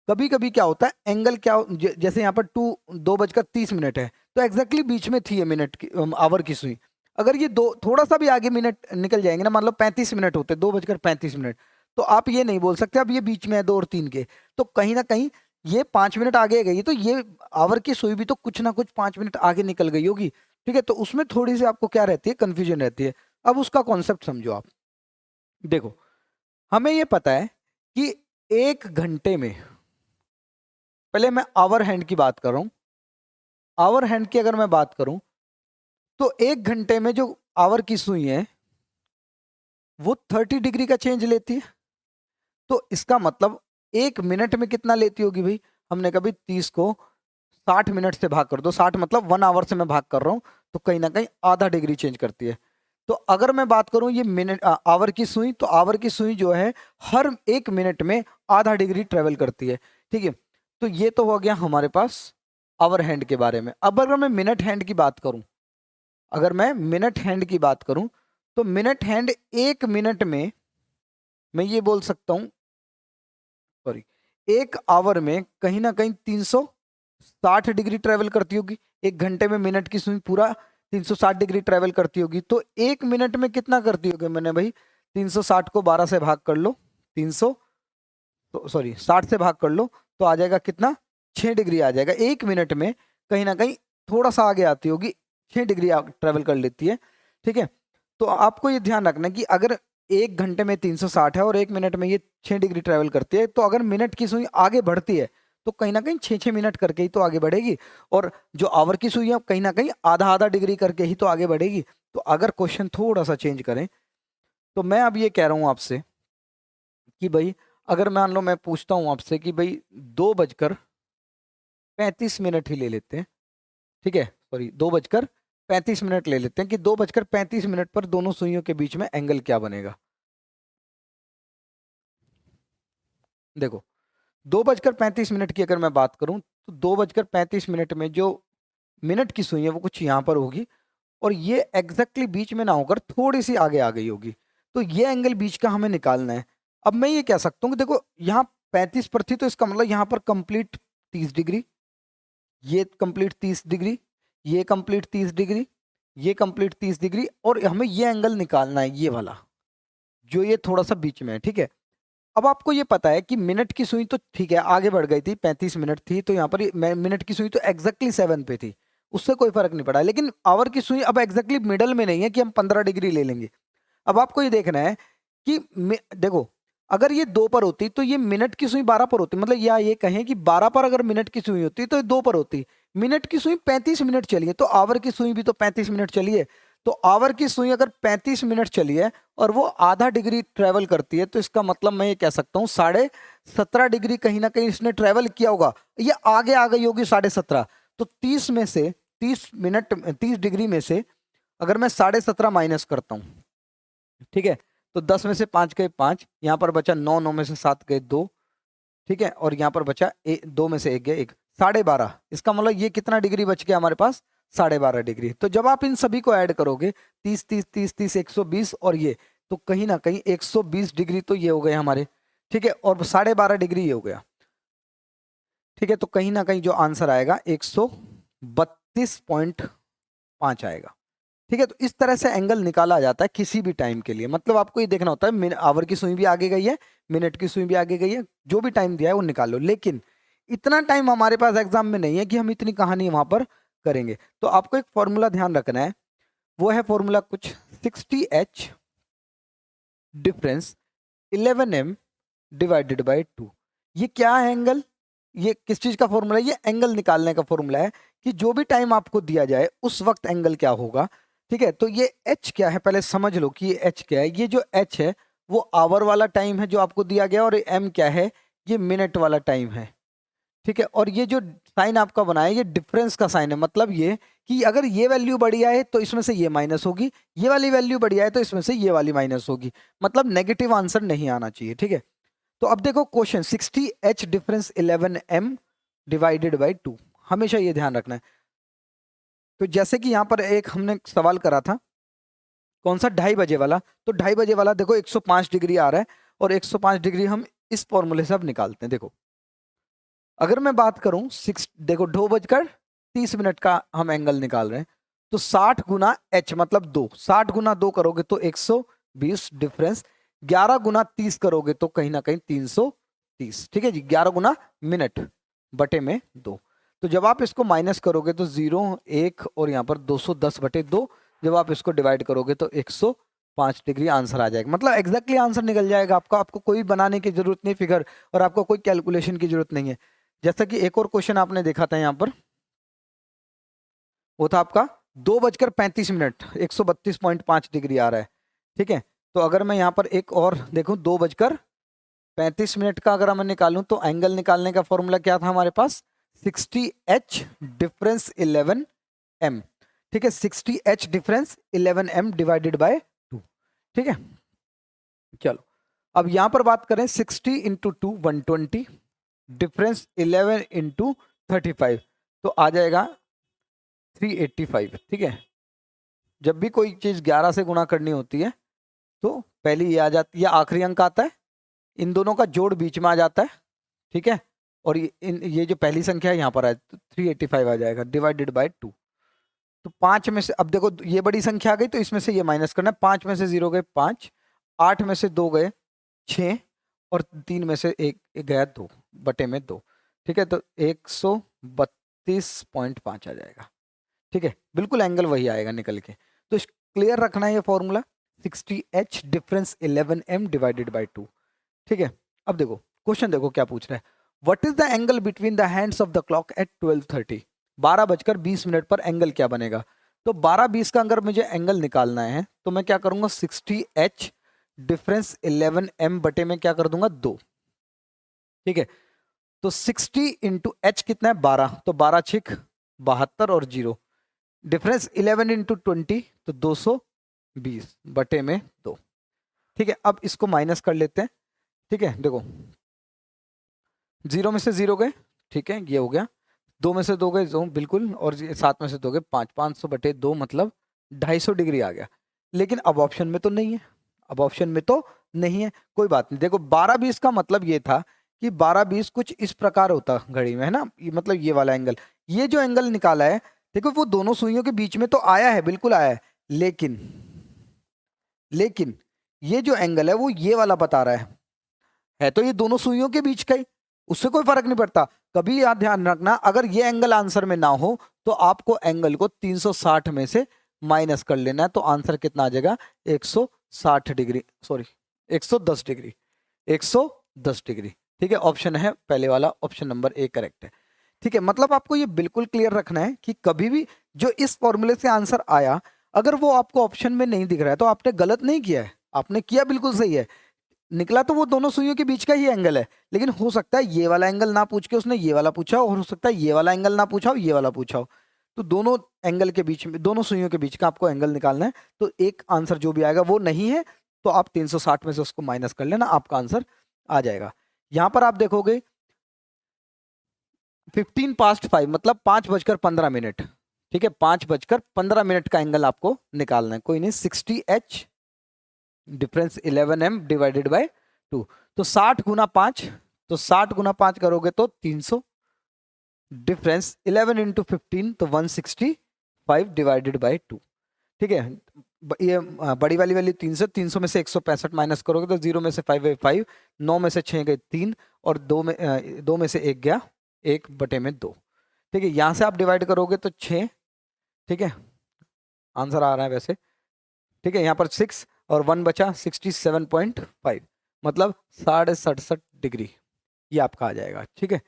कभी कभी क्या होता है, एंगल क्या जैसे यहाँ पर 2:30 है, तो एग्जैक्टली बीच में थी ये मिनट की आवर की सुई। अगर ये दो थोड़ा सा भी आगे मिनट निकल जाएंगे ना, मान लो 35 मिनट होते, 2:35, तो आप ये नहीं बोल सकते अब ये बीच में है 2 और 3 के। तो कहीं ना कहीं ये 5 मिनट आगे गई, तो ये आवर की सुई भी तो कुछ ना कुछ 5 मिनट आगे निकल गई होगी। ठीक है, तो उसमें थोड़ी सी आपको क्या रहती है, कंफ्यूजन रहती है। अब उसका कॉन्सेप्ट समझो आप। देखो, हमें ये पता है कि 1 घंटे में, पहले मैं आवर हैंड की बात कर रहा हूं, आवर हैंड की अगर मैं बात करूं तो 1 घंटे में जो आवर की सुई है वो 30 डिग्री का चेंज लेती है। तो इसका मतलब 1 मिनट में कितना लेती होगी भाई? हमने कभी 30 को 60 मिनट से भाग कर दो, 60 मतलब 1 आवर से मैं भाग कर रहा हूं, तो कहीं ना कहीं आधा डिग्री चेंज करती है। तो अगर मैं बात करूं ये मिनट आवर की सुई, तो आवर की सुई जो है हर 1 मिनट में आधा डिग्री ट्रेवल करती है। ठीक है, तो ये तो हो गया हमारे पास आवर हैंड के बारे में। अब अगर मैं मिनट हैंड की बात करूं, अगर मैं मिनट हैंड की बात करूं तो मिनट हैंड 1 मिनट में, मैं ये बोल सकता हूं, सॉरी, 1 आवर में कहीं ना कहीं 360 डिग्री ट्रेवल करती होगी। 1 घंटे में मिनट की सुई पूरा 360 डिग्री ट्रेवल करती होगी। तो 1 मिनट में कितना करती होगी? मैंने भाई 360 को 12 से भाग कर लो, 300, तो सॉरी 60 से भाग कर लो, तो आ जाएगा कितना? 6 डिग्री आ जाएगा। 1 मिनट में कहीं ना कहीं थोड़ा सा आगे आती होगी, 6 डिग्री ट्रेवल कर लेती है। ठीक है, तो आपको ये ध्यान रखना कि अगर 1 घंटे में 360 है और 1 मिनट में ये 6 डिग्री ट्रेवल करती है, तो अगर मिनट की सुई आगे बढ़ती है तो कहीं ना कहीं 6-6 मिनट करके ही तो आगे बढ़ेगी। और जो आवर की सुई है कहीं ना कहीं आधा आधा डिग्री करके ही तो आगे बढ़ेगी। तो अगर क्वेश्चन थोड़ा सा चेंज करें, तो मैं अब ये कह रहा हूं आपसे कि भाई, अगर मान लो मैं पूछता हूं आपसे कि भाई 2:35 ही ले लेते हैं। ठीक है, सॉरी 2:35 ले लेते हैं कि 2:35 पर दोनों सुइयों के बीच में एंगल क्या बनेगा। देखो, 2:35 की अगर मैं बात करूं तो 2:35 में जो मिनट की सुई है वो कुछ यहाँ पर होगी, और ये एग्जैक्टली बीच में ना होकर थोड़ी सी आगे आ गई होगी। तो ये एंगल बीच का हमें निकालना है। अब मैं ये कह सकता हूँ कि देखो, यहाँ 35 पर थी, तो इसका मतलब यहाँ पर कंप्लीट 30 डिग्री, ये कंप्लीट 30 डिग्री, ये कंप्लीट 30 डिग्री, ये कंप्लीट 30 डिग्री, और हमें ये एंगल निकालना है, ये वाला जो ये थोड़ा सा बीच में है। ठीक है, अब आपको ये पता है कि मिनट की सुई तो ठीक है आगे बढ़ गई थी, 35 मिनट थी, तो यहाँ पर मिनट की सुई तो एग्जैक्टली 7 पे थी, उससे कोई फर्क नहीं पड़ा। लेकिन आवर की सुई अब एग्जैक्टली मिडल में नहीं है कि हम 15 डिग्री ले लेंगे। अब आपको ये देखना है कि देखो, अगर ये 2 पर होती तो ये मिनट की सुई 12 पर होती, मतलब या ये कहें कि 12 पर अगर मिनट की सुई होती तो ये 2 पर होती। मिनट की सुई 35 मिनट चली है, तो आवर की सुई भी तो 35 मिनट चली है। तो आवर की सुई अगर 35 मिनट चली है और वो आधा डिग्री ट्रेवल करती है, तो इसका मतलब मैं ये कह सकता हूँ 17.5 डिग्री कहीं ना कहीं इसने ट्रेवल किया होगा, ये आगे आ गई होगी 17.5। तो 30 में से 30 डिग्री में से अगर मैं 17.5 माइनस करता हूँ, ठीक है, तो 10 में से 5 गए 5, यहाँ पर बचा 9, 9 में से 7 गए 2, ठीक है, और यहाँ पर बचा दो में से एक गया, एक 12.5। इसका मतलब ये कितना डिग्री बच गया हमारे पास, 12.5 डिग्री। तो जब आप इन सभी को ऐड करोगे 30 30 30 30 120 और ये, तो कहीं ना कहीं 120 डिग्री तो ये हो गए हमारे, ठीक है, और 12.5 डिग्री ये हो गया, ठीक है। तो कहीं ना कहीं जो आंसर आएगा 132.5 आएगा, ठीक है। तो इस तरह से एंगल निकाला जाता है किसी भी टाइम के लिए। मतलब आपको ये देखना होता है, आवर की सुई भी आगे गई है, मिनट की सुई भी आगे गई है, जो भी टाइम दिया है वो निकालो। लेकिन इतना टाइम हमारे पास एग्जाम में नहीं है कि हम इतनी कहानी वहां पर करेंगे। तो आपको एक फॉर्मूला ध्यान रखना है, वो है फॉर्मूला कुछ 60H difference 11M divided by 2। ये क्या है एंगल, ये किस चीज का फॉर्मूला है, ये एंगल निकालने का फॉर्मूला है कि जो भी टाइम आपको दिया जाए उस वक्त एंगल क्या होगा, ठीक है। तो ये h क्या है, पहले समझ लो कि ये h क्या है। ये जो h है वो आवर वाला टाइम है जो आपको दिया गया, और m क्या है, ये मिनट वाला टाइम है, ठीक है। और ये जो साइन आपका बना है ये डिफरेंस का साइन है, मतलब ये कि अगर ये वैल्यू बढ़ी आए तो इसमें से ये माइनस होगी, ये वाली वैल्यू बढ़ी आए तो इसमें से ये वाली माइनस होगी, मतलब नेगेटिव आंसर नहीं आना चाहिए, ठीक है। तो अब देखो question 60H difference 11M divided by 2, हमेशा ये ध्यान रखना है। तो जैसे कि यहाँ पर एक हमने सवाल करा था, कौन सा, 2:30 बजे वाला। तो 2:30 बजे वाला देखो 105 डिग्री आ रहा है, और 105 डिग्री हम इस फॉर्मूले से अब निकालते हैं। देखो अगर मैं बात करूं देखो 2:30 का हम एंगल निकाल रहे हैं, तो 60 गुना h मतलब 2, 60 गुना 2 करोगे तो 120 डिफरेंस, 11 गुना 30 करोगे तो कहीं ना कहीं 330, ठीक है जी। 11 गुना मिनट बटे में 2। तो जब आप इसको माइनस करोगे तो 0 1 और यहाँ पर 210 बटे 2, जब आप इसको डिवाइड करोगे तो 105 डिग्री आंसर आ जाएगा। मतलब एग्जैक्टली आंसर निकल जाएगा आपका, आपको कोई बनाने की जरूरत नहीं फिगर, और आपको कोई कैलकुलेशन की जरूरत नहीं है। जैसा कि एक और क्वेश्चन आपने देखा था यहाँ पर, वो था आपका 2:35, 132.5 डिग्री आ रहा है, ठीक है। तो अगर मैं यहाँ पर एक और देखूं 2:35 का अगर मैं निकालूं, तो एंगल निकालने का फॉर्मूला क्या था हमारे पास, 60H डिफरेंस 11M, ठीक है। 60H difference 11M divided by 2, ठीक है। चलो अब यहां पर बात करें 60 इंटू 2 120 डिफरेंस 11 इंटू 35, तो आ जाएगा 385, ठीक है। जब भी कोई चीज 11 से गुणा करनी होती है तो पहले ये आ जाती है, आखिरी अंक आता है, इन दोनों का जोड़ बीच में आ जाता है, ठीक है। और ये जो पहली संख्या है यहाँ पर है तो 385 आ जाएगा डिवाइडेड बाय 2। तो 5 में से, अब देखो ये बड़ी संख्या आ गई तो इसमें से ये माइनस करना है, 5 में से 0 गए 5, 8 में से 2 गए 6, और 3 में से एक गया 2 बटे में 2, ठीक है। तो 132.5 आ जाएगा, ठीक है। बिल्कुल एंगल वही आएगा निकल के। तो क्लियर रखना है ये formula 60H difference 11M divided by 2, ठीक है। अब देखो क्वेश्चन देखो क्या पूछ रहा है, what is the angle between the hands of the clock at 12:30, 12:20 पर एंगल क्या बनेगा। तो 12:20 का अगर मुझे एंगल निकालना है तो मैं क्या करूंगा, 60H डिफरेंस 11M बटे में क्या कर दूंगा 2, ठीक है। तो 60 इंटू एच कितना है 12, तो 12 6 72 और 0, डिफरेंस 11 इंटू 20 तो 220 बटे में 2, ठीक है। अब इसको माइनस कर लेते हैं, ठीक है। देखो 0 में से 0 गए, ठीक है, ये हो गया, 2 में से 2 गए 2 बिल्कुल, और 7 में से 2 गए 5, 500 बटे 2 मतलब 250 डिग्री आ गया। लेकिन अब ऑप्शन में तो नहीं है, अब ऑप्शन में तो नहीं है, कोई बात नहीं। देखो 12:20 का मतलब ये था कि 12:20 कुछ इस प्रकार होता घड़ी में, है ना, मतलब ये वाला एंगल, ये जो एंगल निकाला है देखो वो दोनों सुइयों के बीच में तो आया है, बिल्कुल आया है, लेकिन ये जो एंगल है वो ये वाला बता रहा है तो ये दोनों सुइयों के बीच का ही, उससे कोई फर्क नहीं पड़ता। कभी याद ध्यान रखना, अगर ये एंगल आंसर में ना हो तो आपको एंगल को 360 में से माइनस कर लेना है, तो आंसर कितना आ जाएगा 160 डिग्री, सॉरी 110 डिग्री, 110 डिग्री, ठीक है। ऑप्शन है पहले वाला, ऑप्शन नंबर ए करेक्ट है, ठीक है। मतलब आपको ये बिल्कुल क्लियर रखना है कि कभी भी जो इस फॉर्मूले से आंसर आया, अगर वो आपको ऑप्शन में नहीं दिख रहा है तो आपने गलत नहीं किया है, आपने किया बिल्कुल सही है। निकला तो वो दोनों सुइयों के बीच का ही एंगल है, लेकिन हो सकता है ये वाला एंगल ना पूछ के उसने ये वाला पूछा हो, और हो सकता है ये वाला एंगल ना पूछा हो ये वाला पूछा हो। तो दोनों एंगल के बीच में, दोनों सुइयों के बीच का आपको एंगल निकालना है, तो एक आंसर जो भी आएगा वो नहीं है, तो आप 360 में से उसको माइनस कर लेना, आपका आंसर आ जाएगा। यहाँ पर आप देखोगे 15 past 5 मतलब 5:15 ठीक है, 5:15 का एंगल आपको निकालना है। कोई नहीं, 60H difference 11M divided by 2। तो 60 गुना 5, तो 60 गुना 5 करोगे तो 300, डिफरेंस 11 इंटू 15 तो 165 डिवाइडेड बाय 2। ठीक है, ये बड़ी वाली वैल्यू 300, 300 में से 165 माइनस करोगे तो 0 में से 5 गए 5, 9 में से 6 गए 3 और 2 में से 1 गया 1/2। ठीक है, यहाँ से आप डिवाइड करोगे तो 6। ठीक है, आंसर आ रहा है वैसे। ठीक है, यहाँ पर 6 और 1 बचा 67.5 मतलब 67.5 डिग्री, ये आपका आ जाएगा। ठीक है,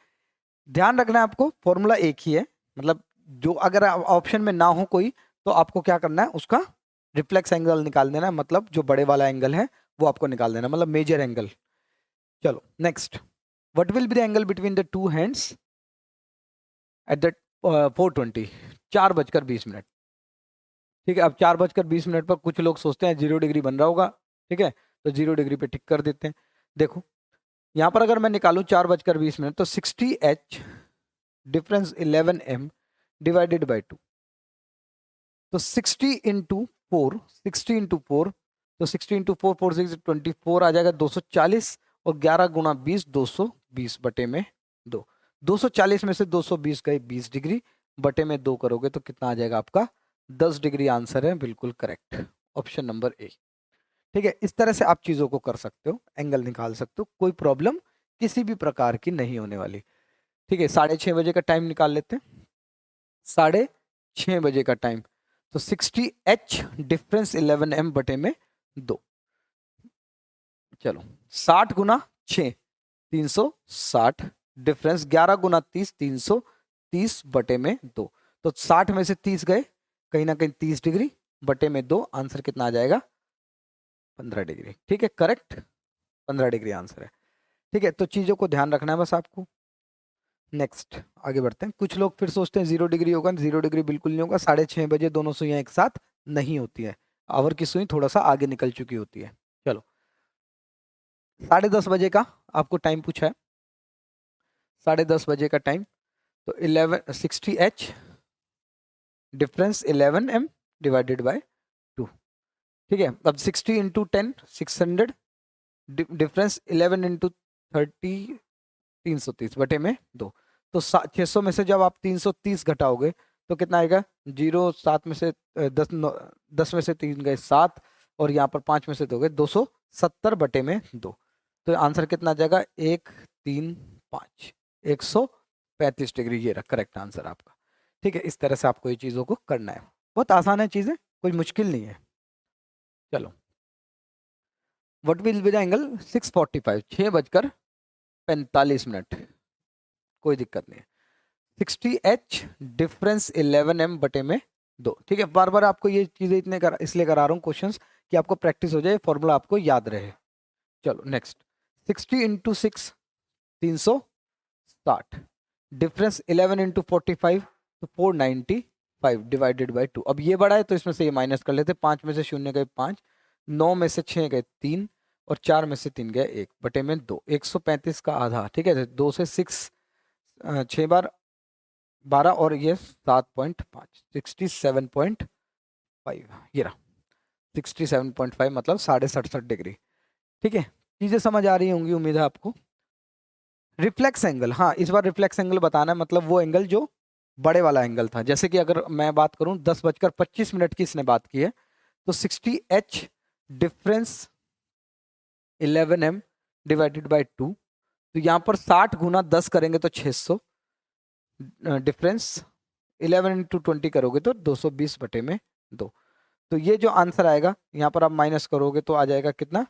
ध्यान रखना है आपको, फॉर्मूला एक ही है, मतलब जो अगर ऑप्शन में ना हो कोई तो आपको क्या करना है, उसका रिफ्लेक्स एंगल निकाल देना है, मतलब जो बड़े वाला एंगल है वो आपको निकाल देना, मतलब मेजर एंगल। चलो next, what will be the angle between the two hands at the 4:20, 4:20। ठीक है, अब 4:20 पर कुछ लोग सोचते हैं 0 डिग्री बन रहा होगा। ठीक है, तो 0 डिग्री पे टिक कर देते हैं। देखो यहाँ पर अगर मैं निकालूं 4:20 तो 60H difference 11M divided by 2, तो 60 इंटू 4, 60 इंटू 4, तो 60 इंटू 4, 4 6 24 आ जाएगा 240, और 11 गुना 20 220 बटे में 2। 240 में से 220 गए 20 डिग्री, बटे में 2 करोगे तो कितना आ जाएगा आपका 10 डिग्री। आंसर है बिल्कुल करेक्ट, ऑप्शन नंबर ए। ठीक है, इस तरह से आप चीज़ों को कर सकते हो, एंगल निकाल सकते हो, कोई प्रॉब्लम किसी भी प्रकार की नहीं होने वाली। ठीक है, 6:30 बजे का टाइम निकाल लेते हैं, 6:30 बजे का टाइम, तो 60H डिफरेंस 11M बटे में 2। चलो 60 गुना 6 360, डिफरेंस 11 गुना 30 330 बटे में 2, तो 60 में से 30 गए कहीं ना कहीं 30 डिग्री, बटे में 2, आंसर कितना आ जाएगा 15 डिग्री। ठीक है, करेक्ट 15 डिग्री आंसर है। ठीक है, तो चीज़ों को ध्यान रखना है बस आपको। नेक्स्ट आगे बढ़ते हैं। कुछ लोग फिर सोचते हैं 0 डिग्री होगा, 0 डिग्री बिल्कुल नहीं होगा। 6:30 बजे दोनों सुइयां एक साथ नहीं होती है, आवर की सुई थोड़ा सा आगे निकल चुकी होती है। चलो 10:30 बजे का आपको टाइम पूछा है, 10:30 बजे का टाइम, तो 60H difference 11M divided by 2। ठीक है, अब 60 इंटू 10 600, डिफरेंस 11 इंटू 30 330 बटे में 2, तो 600 में से जब आप 330 घटाओगे तो कितना आएगा 0, 7 में से 10 में से 3 गए 7, और यहाँ पर 5 में से 2 गए 270 बटे में 2, तो आंसर कितना आ जाएगा 135, 135 डिग्री। ये रहा करेक्ट आंसर आपका। ठीक है, इस तरह से आपको ये चीज़ों को करना है, बहुत आसान है चीज़ें, कोई मुश्किल नहीं है। चलो what will be the angle 6:45, 6:45, कोई दिक्कत नहीं है। 60H डिफरेंस 11M बटे में 2। ठीक है, बार बार आपको ये चीज़ें इसलिए करा रहा हूँ क्वेश्चंस कि आपको प्रैक्टिस हो जाए, फॉर्मूला आपको याद रहे। चलो नेक्स्ट, 60 इंटू 6 360, डिफरेंस 11 इंटू 45 तो 495 डिवाइडेड बाई 2। अब ये बड़ा है तो इसमें से ये माइनस कर लेते, 5 में से 0 गए 5, 9 में से 6 गए 3, और 4 में से 3 गए 1 बटे में 2, 135 का आधा। ठीक है, 2 से 6 6 बार 12, और ये 7.5 67.5, ये रहा 67.5 मतलब 67.5 डिग्री। ठीक है, चीज़ें समझ आ रही होंगी उम्मीद है आपको। रिफ्लेक्स एंगल, हाँ इस बार रिफ्लेक्स एंगल बताना है, मतलब वो एंगल जो बड़े वाला एंगल था। जैसे कि अगर मैं बात करूं 10:25 की इसने बात की है, तो 60H difference 11M divided by 2, तो यहाँ पर 60 गुना 10 करेंगे तो 600, डिफरेंस 11 इंटू 20 करोगे तो 220 बटे में 2, तो ये जो आंसर आएगा यहाँ पर आप माइनस करोगे तो आ जाएगा कितना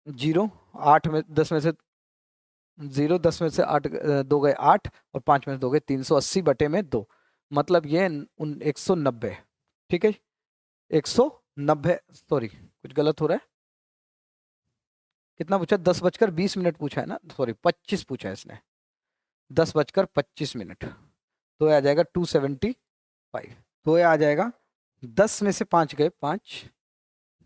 0, 8 में 10 में से 0, 10 में से 8 2 गए 8, और 5 में से 2 गए 380 बटे में 2, मतलब ये 190। ठीक है, 190, सॉरी कुछ गलत हो रहा है, कितना पूछा 10:20 पूछा है ना, सॉरी 25 पूछा है इसने, 10:25, तो ये आ जाएगा 275, तो ये आ जाएगा 10 में से 5 गए 5,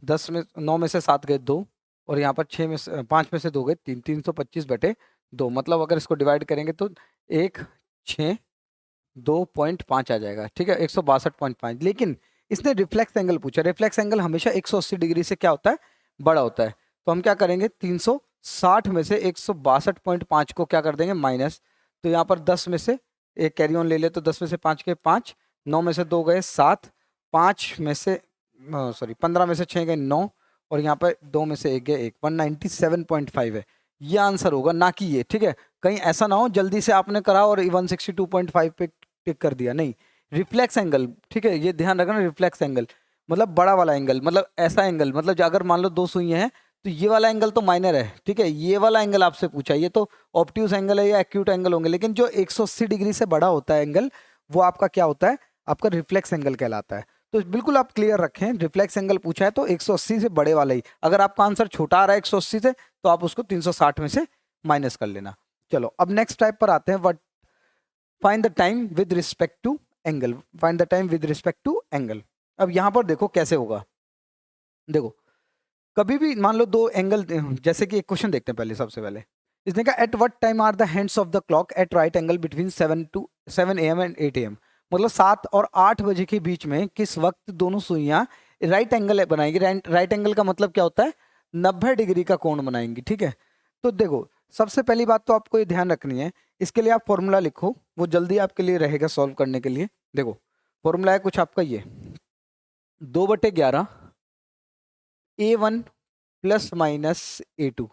10 में 9 में से 7 गए 2, और यहाँ पर 6 में से 5 में से 2 गए 3, 325 बटे 2, मतलब अगर इसको डिवाइड करेंगे तो 162.5 आ जाएगा, ठीक है, 162.5। लेकिन इसने रिफ्लेक्स एंगल पूछा, रिफ्लेक्स एंगल हमेशा 180 डिग्री से क्या होता है, बड़ा होता है। तो हम क्या करेंगे, 360 में से 162.5 को क्या कर देंगे, माइनस। तो यहाँ पर 10 में से एक कैरी ऑन ले ले, तो 10 में से 5 के 5, 9 में से 2 गए 7, 5 में से 15 में से 6 गए 9, और यहाँ पर 2 में से 1 गए 1, 197.5 है ये आंसर होगा, ना कि ये, ठीक है। कहीं ऐसा ना हो जल्दी से आपने करा और 162.5 पे टिक कर दिया, नहीं। रिफ्लेक्स एंगल, ठीक है, ये ध्यान रखना, रिफ्लेक्स एंगल मतलब बड़ा वाला एंगल, मतलब ऐसा एंगल, मतलब अगर मान लो दो सुइयां हैं तो ये वाला एंगल तो माइनर है, ठीक है, ये वाला एंगल आपसे पूछा, ये तो ऑब्ट्यूज एंगल है या एक्यूट एंगल होंगे, लेकिन जो 180 डिग्री से बड़ा होता है एंगल, वो आपका क्या होता है, आपका रिफ्लेक्स एंगल कहलाता है। तो बिल्कुल आप क्लियर रखें, रिफ्लेक्स एंगल पूछा है तो 180 से बड़े वाला ही। अगर आपका आंसर छोटा आ रहा है 180 से, तो आप उसको 360 में से माइनस कर लेना। चलो अब नेक्स्ट टाइप पर आते हैं, what find the time with respect to angle, find the time with respect to angle. अब यहां पर देखो कैसे होगा, देखो कभी भी मान लो दो एंगल, जैसे कि एक क्वेश्चन देखते हैं पहले, सबसे पहले इसने कहा at what time are the hands of the clock at right angle between 7 AM and 8 AM, मतलब 7 और 8 बजे के बीच में किस वक्त दोनों सुइयां राइट एंगल बनाएंगी। राइट एंगल का मतलब क्या होता है, 90 डिग्री का कोण बनाएंगी, ठीक है। तो देखो सबसे पहली बात तो आपको ये ध्यान रखनी है, इसके लिए आप फॉर्मूला लिखो, वो जल्दी आपके लिए रहेगा सॉल्व करने के लिए। देखो फॉर्मूला है कुछ आपका ये, 2/11 A1 प्लस माइनस A2,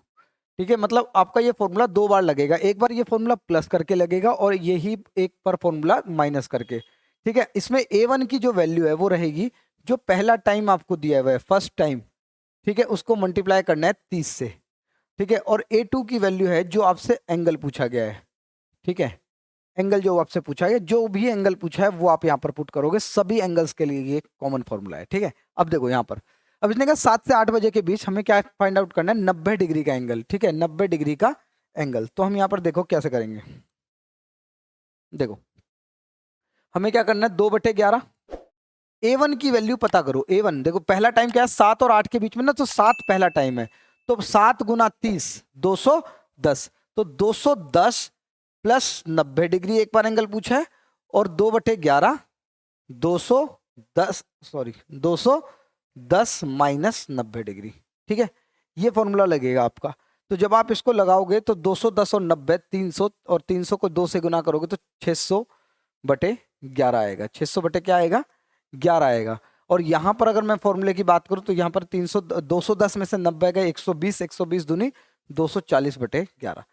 ठीक है। मतलब आपका ये फॉर्मूला दो बार लगेगा, एक बार ये फॉर्मूला प्लस करके लगेगा और यही एक पर फॉर्मूला माइनस करके, ठीक है। इसमें A1 की जो वैल्यू है वो रहेगी जो पहला टाइम आपको दिया हुआ है, फर्स्ट टाइम, ठीक है, उसको मल्टीप्लाई करना है 30 से, ठीक है। और A2 की वैल्यू है जो आपसे एंगल पूछा गया है, ठीक है, एंगल जो आपसे पूछा गया, जो भी एंगल पूछा है वो आप यहाँ पर पुट करोगे, सभी एंगल्स के लिए ये कॉमन फॉर्मूला है, ठीक है। अब देखो यहाँ पर, अब इसने कहा 7 से 8 बजे के बीच हमें क्या फाइंड आउट करना है, 90 डिग्री का एंगल, ठीक है, 90 डिग्री का एंगल। तो हम यहाँ पर देखो कैसे करेंगे, देखो हमें क्या करना है, 2/11 A1 की वैल्यू पता करो। A1 देखो पहला टाइम क्या है, 7 और 8 के बीच में ना, तो 7 पहला टाइम है, तो 7 गुना 30 210, तो 210 प्लस 90 डिग्री एक बार एंगल पूछा है, और 2/11 210 माइनस 90 डिग्री, ठीक है, ये फॉर्मूला लगेगा आपका। तो जब आप इसको लगाओगे तो 210 और 90 300, और 300 को 2 से गुना करोगे तो 600/11 आएगा, 600 क्या आएगा, 11 आएगा। और यहाँ पर अगर मैं फॉर्मूले की बात करूँ तो यहाँ पर 210 में से 90 गए 120, 120 दूनी 240/11,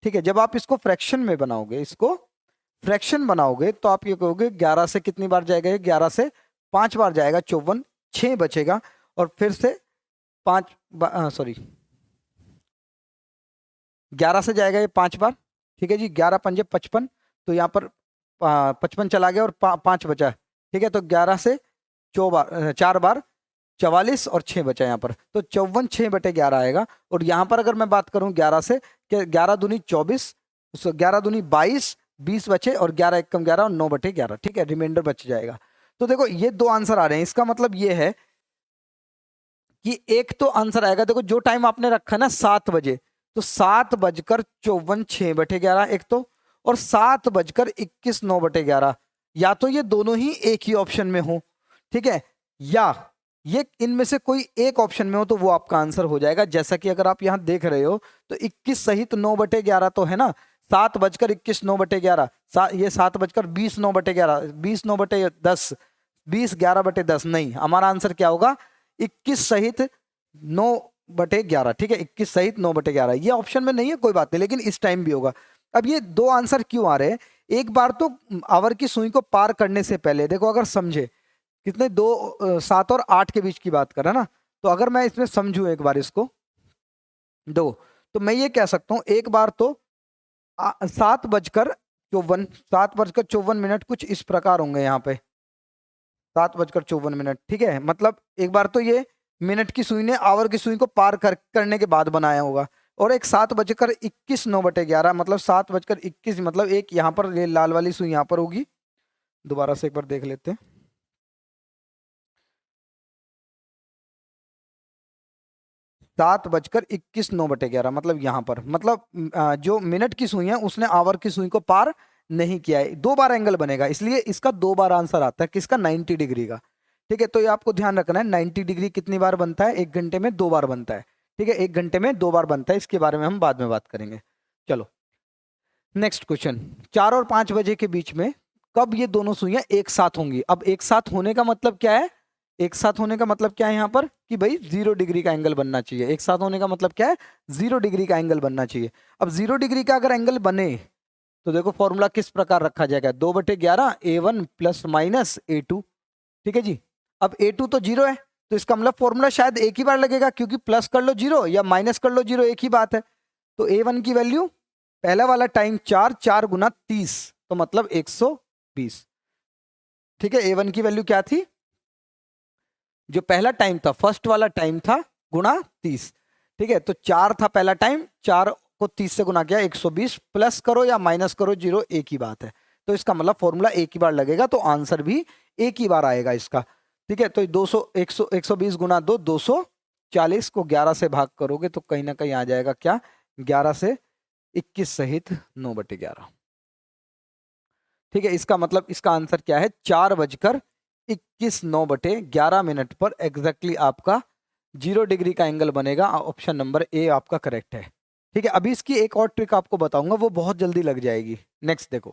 ठीक है। जब आप इसको फ्रैक्शन में बनाओगे, इसको फ्रैक्शन बनाओगे तो आप ये कहोगे 11 से कितनी बार जाएगा, 11 से 5 बार जाएगा, 54, 6 बचेगा, और फिर से 11 से जाएगा ये 5 बार, ठीक है जी, 11 पंजे 55, तो यहाँ पर 55 चला गया और 5 बचा, ठीक है। तो 11 से 4 बार 44 और 6 बचा यहाँ पर, तो 54 6/11 आएगा। और यहाँ पर अगर मैं बात करूँ 11 से, 11 दूनी 24, 11 दूनी 22, 20 बचे, और 11 एक कम 11 और 9/11, ठीक है, रिमाइंडर बच जाएगा। तो देखो ये दो आंसर आ रहे हैं, इसका मतलब ये है कि एक तो आंसर आएगा, देखो जो टाइम आपने रखा है ना 7 बजे, तो 7:54 6/11 एक तो, और 7:21 9/11, या तो ये दोनों ही एक ही ऑप्शन में हो, ठीक है, या ये इनमें से कोई एक ऑप्शन में हो, तो वो आपका आंसर हो जाएगा। जैसा कि अगर आप यहां देख रहे हो तो 21 सहित 9/11 तो है ना, 7:21 9/11, ये 7:20 9/11, 20 9/10, 20 11/10, नहीं, हमारा आंसर क्या होगा, 21 सहित 9/11, ठीक है, 21 सहित 9/11, ये ऑप्शन में नहीं है कोई बात नहीं, लेकिन इस टाइम भी होगा। अब ये दो आंसर क्यों आ रहे हैं, एक बार तो आवर की सुई को पार करने से पहले, देखो अगर समझे कितने 7 और 8 के बीच की बात कर रहा है ना, तो अगर मैं इसमें समझू एक बार इसको दो, तो मैं ये कह सकता हूं एक बार तो 7:54 कुछ इस प्रकार होंगे यहाँ पे, 7:54, ठीक है। मतलब एक बार तो ये मिनट की सुई ने आवर की सुई को पार करने के बाद बनाया होगा, और एक 7:21 9/11, मतलब 7:21, मतलब एक यहाँ पर ये लाल वाली सुई यहाँ पर होगी, दोबारा से एक बार देख लेते हैं, 7:21 9/11, मतलब यहाँ पर, मतलब जो मिनट की सुई है उसने आवर की सुई को पार नहीं किया है, 2 बार एंगल बनेगा, इसलिए इसका 2 बार आंसर आता है किसका, 90 डिग्री का। ठीक है, तो ये आपको ध्यान रखना है, 90 डिग्री कितनी बार बनता है, 1 घंटे में 2 बार बनता है। ठीक है, 1 घंटे में 2 बार बनता है, इसके बारे में हम बाद में बात करेंगे। चलो नेक्स्ट क्वेश्चन, 4 और 5 बजे के बीच में कब ये दोनों सुइयां एक साथ होंगी। अब एक साथ होने का मतलब क्या है, एक साथ होने का मतलब क्या है यहाँ पर कि भाई 0 डिग्री का एंगल बनना चाहिए। एक साथ होने का मतलब क्या है, 0 डिग्री का एंगल बनना चाहिए। अब 0 डिग्री का अगर एंगल बने तो देखो फॉर्मूला किस प्रकार रखा जाएगा, 2/11 A1 प्लस माइनस A2। ठीक है जी, अब A2 तो 0 है, तो इसका मतलब फॉर्मूला शायद एक ही बार लगेगा, क्योंकि प्लस कर लो 0 या माइनस कर लो 0 एक ही बात है। तो A1 की वैल्यू पहला वाला टाइम 4, 4 गुना 30, तो मतलब 120। ठीक है, A1 की वैल्यू क्या थी, जो पहला टाइम था, फर्स्ट वाला टाइम था, गुणा 30। ठीक है, तो 4 था पहला टाइम, 4 को 30 से गुना किया 120, प्लस करो या माइनस करो 0 एक ही बात है। तो इसका मतलब फॉर्मूला एक ही बार लगेगा, तो आंसर भी एक ही बार आएगा इसका। ठीक है, तो 200 120 गुना 2 240 को 11 से भाग करोगे तो कहीं ना कहीं आ जाएगा क्या, 11 से 21 सहित 9/11। ठीक है, इसका मतलब इसका आंसर क्या है, 4:21 9/11 पर एग्जैक्टली आपका 0 डिग्री का एंगल बनेगा। ऑप्शन नंबर ए आपका करेक्ट है। ठीक है, अभी इसकी एक और ट्रिक आपको बताऊंगा, वो बहुत जल्दी लग जाएगी। नेक्स्ट देखो,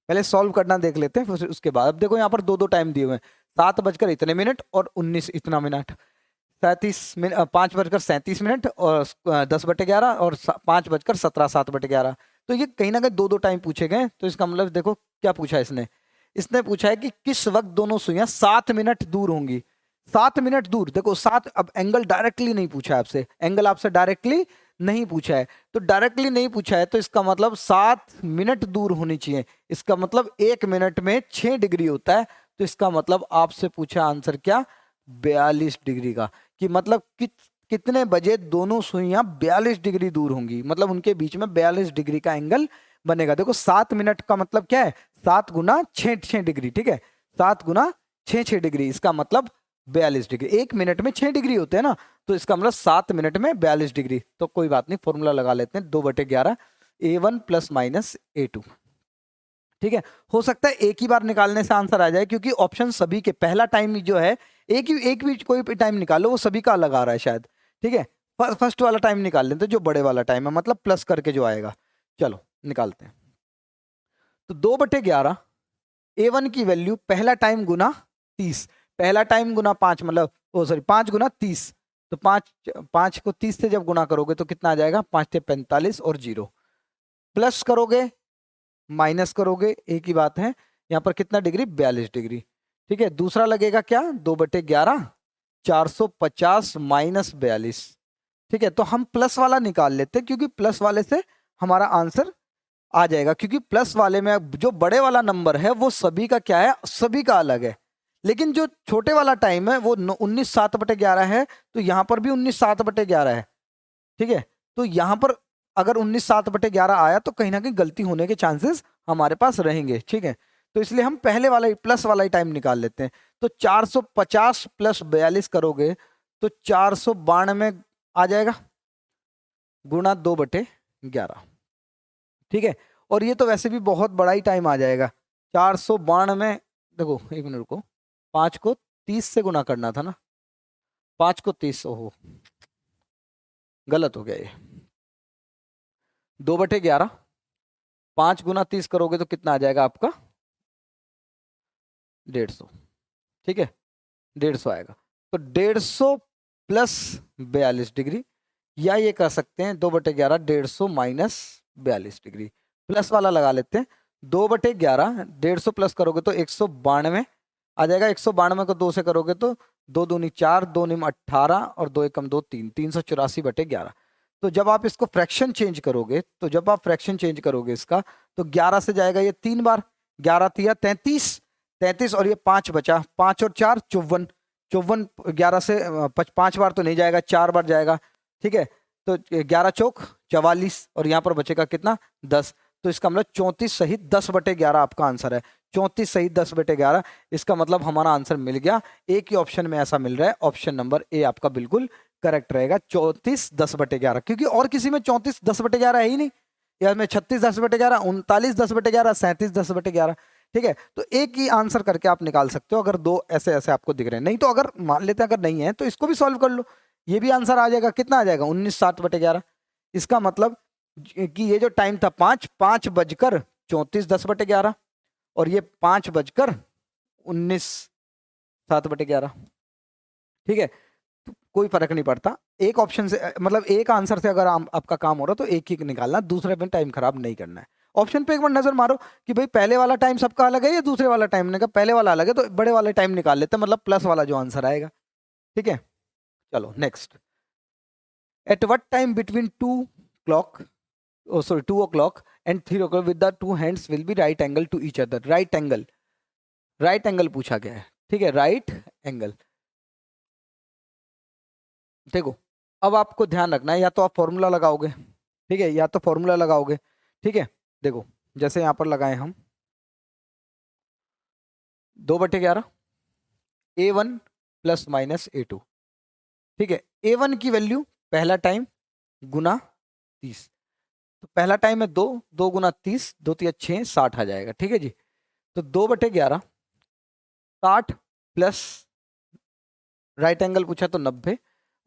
पहले सॉल्व करना देख लेते हैं, फिर उसके बाद अब देखो यहाँ पर दो टाइम दिए हुए हैं, 7 बजकर इतने मिनट और 19 इतना मिनट, 5 बजकर 37 मिनट और 10/11 और 5 बजकर 17 7/11। तो ये कहीं ना कहीं दो टाइम पूछे गए। तो इसका मतलब देखो क्या पूछा है इसने, इसने पूछा है कि किस वक्त दोनों सुइयां 7 मिनट दूर होंगी। 7 मिनट दूर, देखो 7, अब एंगल डायरेक्टली नहीं पूछा है आपसे, एंगल आपसे डायरेक्टली नहीं पूछा है, तो डायरेक्टली नहीं पूछा है तो इसका मतलब 7 मिनट दूर होनी चाहिए। इसका मतलब 1 मिनट में 6 डिग्री होता है, तो इसका मतलब आपसे पूछा आंसर क्या, 42 डिग्री का। कि मतलब कितने बजे दोनों सुइयां 42 डिग्री दूर होंगी, मतलब उनके बीच में 42 डिग्री का एंगल बनेगा। देखो 7 मिनट का मतलब क्या है, 7 गुना 6 डिग्री। ठीक है, 7 गुना 6 डिग्री, इसका मतलब 42 डिग्री। 1 मिनट में 6 डिग्री होते हैं ना, तो इसका मतलब 7 मिनट में 42 डिग्री। तो कोई बात नहीं, फॉर्मूला लगा लेते हैं, 2/11 A1 प्लस माइनस A2। ठीक है, हो सकता है एक ही बार निकालने से आंसर आ जाए, क्योंकि ऑप्शन सभी के पहला टाइम जो है, एक भी कोई भी टाइम निकालो वो सभी का अलग आ रहा है शायद। ठीक है, फर्स्ट वाला टाइम निकाल लेते हैं, जो बड़े वाला टाइम है, मतलब प्लस करके जो आएगा। चलो निकालते हैं, तो 2/11 A1 की वैल्यू पहला टाइम गुना 30, पहला टाइम गुना 5, मतलब ओ सॉरी 5 गुना 30, तो 5 को 30 से जब गुना करोगे तो कितना आ जाएगा, 5 से 45 और 0, प्लस करोगे माइनस करोगे एक ही बात है। यहाँ पर कितना डिग्री, 42 डिग्री। ठीक है, दूसरा लगेगा क्या, 2/11 450 माइनस 42। ठीक है, तो हम प्लस वाला निकाल लेते हैं, क्योंकि प्लस वाले से हमारा आंसर आ जाएगा, क्योंकि प्लस वाले में जो बड़े वाला नंबर है वो सभी का क्या है, सभी का अलग है। लेकिन जो छोटे वाला टाइम है वो 19 7/11 है, तो यहाँ पर भी 19 7/11 है। ठीक है, तो यहाँ पर अगर 19 7/11 आया तो कहीं ना कहीं गलती होने के चांसेस हमारे पास रहेंगे। ठीक है, तो इसलिए हम पहले वाला ही प्लस वाला ही टाइम निकाल लेते हैं। तो 450 प्लस 42 करोगे तो 492 आ जाएगा, गुणा 2/11। ठीक है, और ये तो वैसे भी बहुत बड़ा ही टाइम आ जाएगा, 492। देखो एक मिनट रुको, 5 को 30 से गुना करना था ना, 5 को 30, ओहो गलत हो गया ये, 2/11 5 गुना 30 करोगे तो कितना आ जाएगा आपका, 150। ठीक है, 150 आएगा, तो 150 प्लस 42 डिग्री, या ये कह सकते हैं 2/11 150 माइनस 42 डिग्री। प्लस वाला लगा लेते हैं, 2/11 150 प्लस करोगे तो 192 आ जाएगा, 192 को 2 से करोगे तो 2 दूनी 4, 2 निम 18 और 2 एकम 2 3, 384/11। तो जब आप इसको फ्रैक्शन चेंज करोगे, तो जब आप फ्रैक्शन चेंज करोगे इसका, तो 11 से जाएगा ये 3 बार, 11 तिया 33, 33 और ये 5 बचा, 5 और 4 54, 54 11 से 5 बार तो नहीं जाएगा, 4 बार जाएगा। ठीक है, तो 11 चौक 44 और यहाँ पर बचेगा कितना, 10। तो इसका मतलब 34 सहित 10/11 आपका आंसर है, 34 सहित 10/11। इसका मतलब हमारा आंसर मिल गया, एक ही ऑप्शन में ऐसा मिल रहा है, ऑप्शन नंबर ए आपका बिल्कुल करेक्ट रहेगा, 34 10/11, क्योंकि और किसी में 34 10/11 है ही नहीं। या में 36 10/11, 39 10/11, 37 10/11। ठीक है, तो एक ही आंसर करके आप निकाल सकते हो अगर दो ऐसे ऐसे आपको दिख रहे हैं। नहीं तो अगर मान लेते हैं अगर नहीं है तो इसको भी सॉल्व कर लो, ये भी आंसर आ जाएगा। कितना आ जाएगा? 19 7/11। इसका मतलब कि ये जो टाइम था 5:34 और ये 5:19 ठीक है, तो कोई फर्क नहीं पड़ता। एक ऑप्शन से मतलब एक आंसर से अगर आपका काम हो रहा तो एक ही निकालना, दूसरे में टाइम खराब नहीं करना है। ऑप्शन पे एक बार नजर मारो कि भाई पहले वाला टाइम सबका अलग है या दूसरे वाला टाइम। ने कहा पहले वाला अलग है तो बड़े वाले टाइम निकाल लेते हैं, मतलब प्लस वाला जो आंसर आएगा। ठीक है, चलो next. Eight what time between 2 o'clock and 3 o'clock with the two hands will be right angle to each other? Right angle पूछा गया है। ठीक है, राइट एंगल। देखो अब आपको ध्यान रखना है, या तो आप फॉर्मूला लगाओगे, ठीक है, या तो फॉर्मूला लगाओगे। ठीक है, देखो जैसे यहां पर लगाए हम 2/11 A1 प्लस माइनस A2। ठीक है, A1 की वैल्यू पहला टाइम गुना 30, तो पहला टाइम है 2, 2 गुना 30, 2 3 6 60 आ जाएगा। ठीक है जी, तो 2/11 60 प्लस राइट एंगल पूछा तो 90,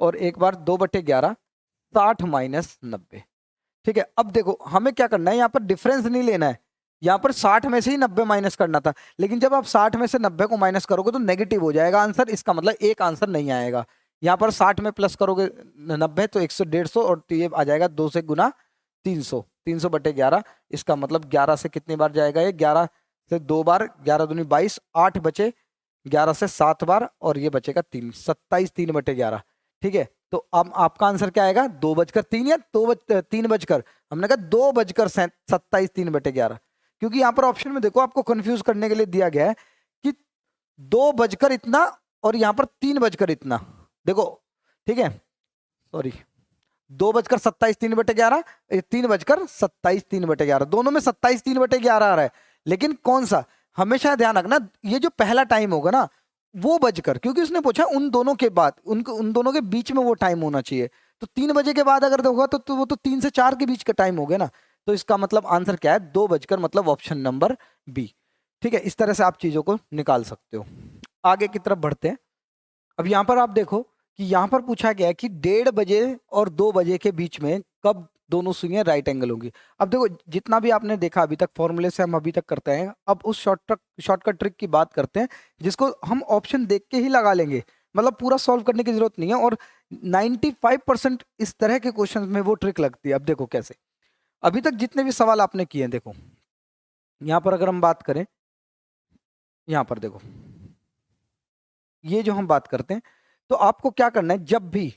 और एक बार 2/11 60 माइनस 90। ठीक है, अब देखो हमें क्या करना है, यहाँ पर डिफरेंस नहीं लेना है। यहाँ पर 60 में से ही 90 माइनस करना था, लेकिन जब आप 60 में से 90 को माइनस करोगे तो नेगेटिव हो जाएगा आंसर। इसका मतलब एक आंसर नहीं आएगा। यहाँ पर 60 में प्लस करोगे 90 तो 100 150, और ये आ जाएगा 2 से गुना 300, 300/11। इसका मतलब 11 से कितनी बार जाएगा ये? 11 से 2 बार, 11 दूनी 22, 8 बचे, 11 से 7 बार, और ये बचेगा 3, 27 3/11। ठीक है, तो अब आपका आंसर क्या आएगा? 2:03 या 3 बजकर, हमने कहा 2:27 3/11, क्योंकि यहाँ पर ऑप्शन में देखो आपको कंफ्यूज करने के लिए दिया गया है कि 2 बजकर इतना और यहाँ पर 3 बजकर इतना। देखो ठीक है, सॉरी, 2:27 3/11, 3:27 3/11, दोनों में 27 3/11 आ रहा है, लेकिन कौन सा? हमेशा ध्यान रखना ये जो पहला टाइम होगा ना वो बजकर, क्योंकि उसने पूछा उन दोनों के बाद, उन दोनों के बीच में वो टाइम होना चाहिए। तो 3 बजे के बाद अगर होगा तो वो तो 3 से 4 के बीच का टाइम हो गया ना। तो इसका मतलब आंसर क्या है? 2 बजकर, मतलब ऑप्शन नंबर बी। ठीक है, इस तरह से आप चीजों को निकाल सकते हो। आगे की तरफ बढ़ते हैं। अब यहाँ पर आप देखो कि यहाँ पर पूछा गया है कि 1:30 बजे और 2 बजे के बीच में कब दोनों सुइयां राइट एंगल होंगी। अब देखो जितना भी आपने देखा अभी तक, फॉर्मूले से हम अभी तक करते हैं, अब उस शॉर्टकट ट्रिक की बात करते हैं जिसको हम ऑप्शन देख के ही लगा लेंगे, मतलब पूरा सॉल्व करने की जरूरत नहीं है। और 95% इस तरह के क्वेश्चन में वो ट्रिक लगती है। अब देखो कैसे, अभी तक जितने भी सवाल आपने किए हैं, देखो यहाँ पर अगर हम बात करें, यहाँ पर देखो ये जो हम बात करते हैं, तो आपको क्या करना है, जब भी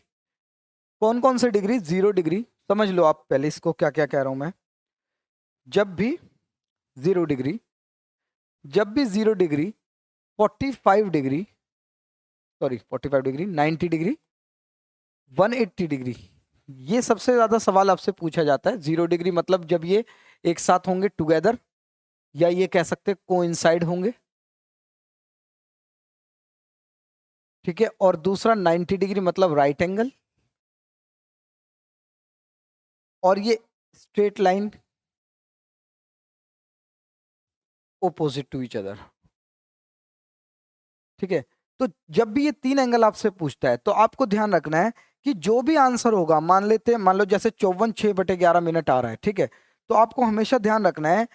कौन कौन से डिग्री, 0 डिग्री, समझ लो आप पहले इसको क्या क्या कह रहा हूं मैं। जब भी 0 डिग्री, जब भी 0 degree, 45 degree, sorry 45 degree, 90 degree, 180 degree, ये सबसे ज्यादा सवाल आपसे पूछा जाता है। 0 डिग्री मतलब जब ये एक साथ होंगे टुगेदर, या ये कह सकते कोइंसाइड होंगे। ठीक है, और दूसरा 90 डिग्री मतलब राइट एंगल, और ये straight line opposite to each other. ठीक है, तो जब भी ये 3 एंगल आपसे पूछता है तो आपको ध्यान रखना है कि जो भी आंसर होगा, मान लेते हैं, मान लो जैसे 54 6/11 आ रहा है। ठीक है, तो आपको हमेशा ध्यान रखना है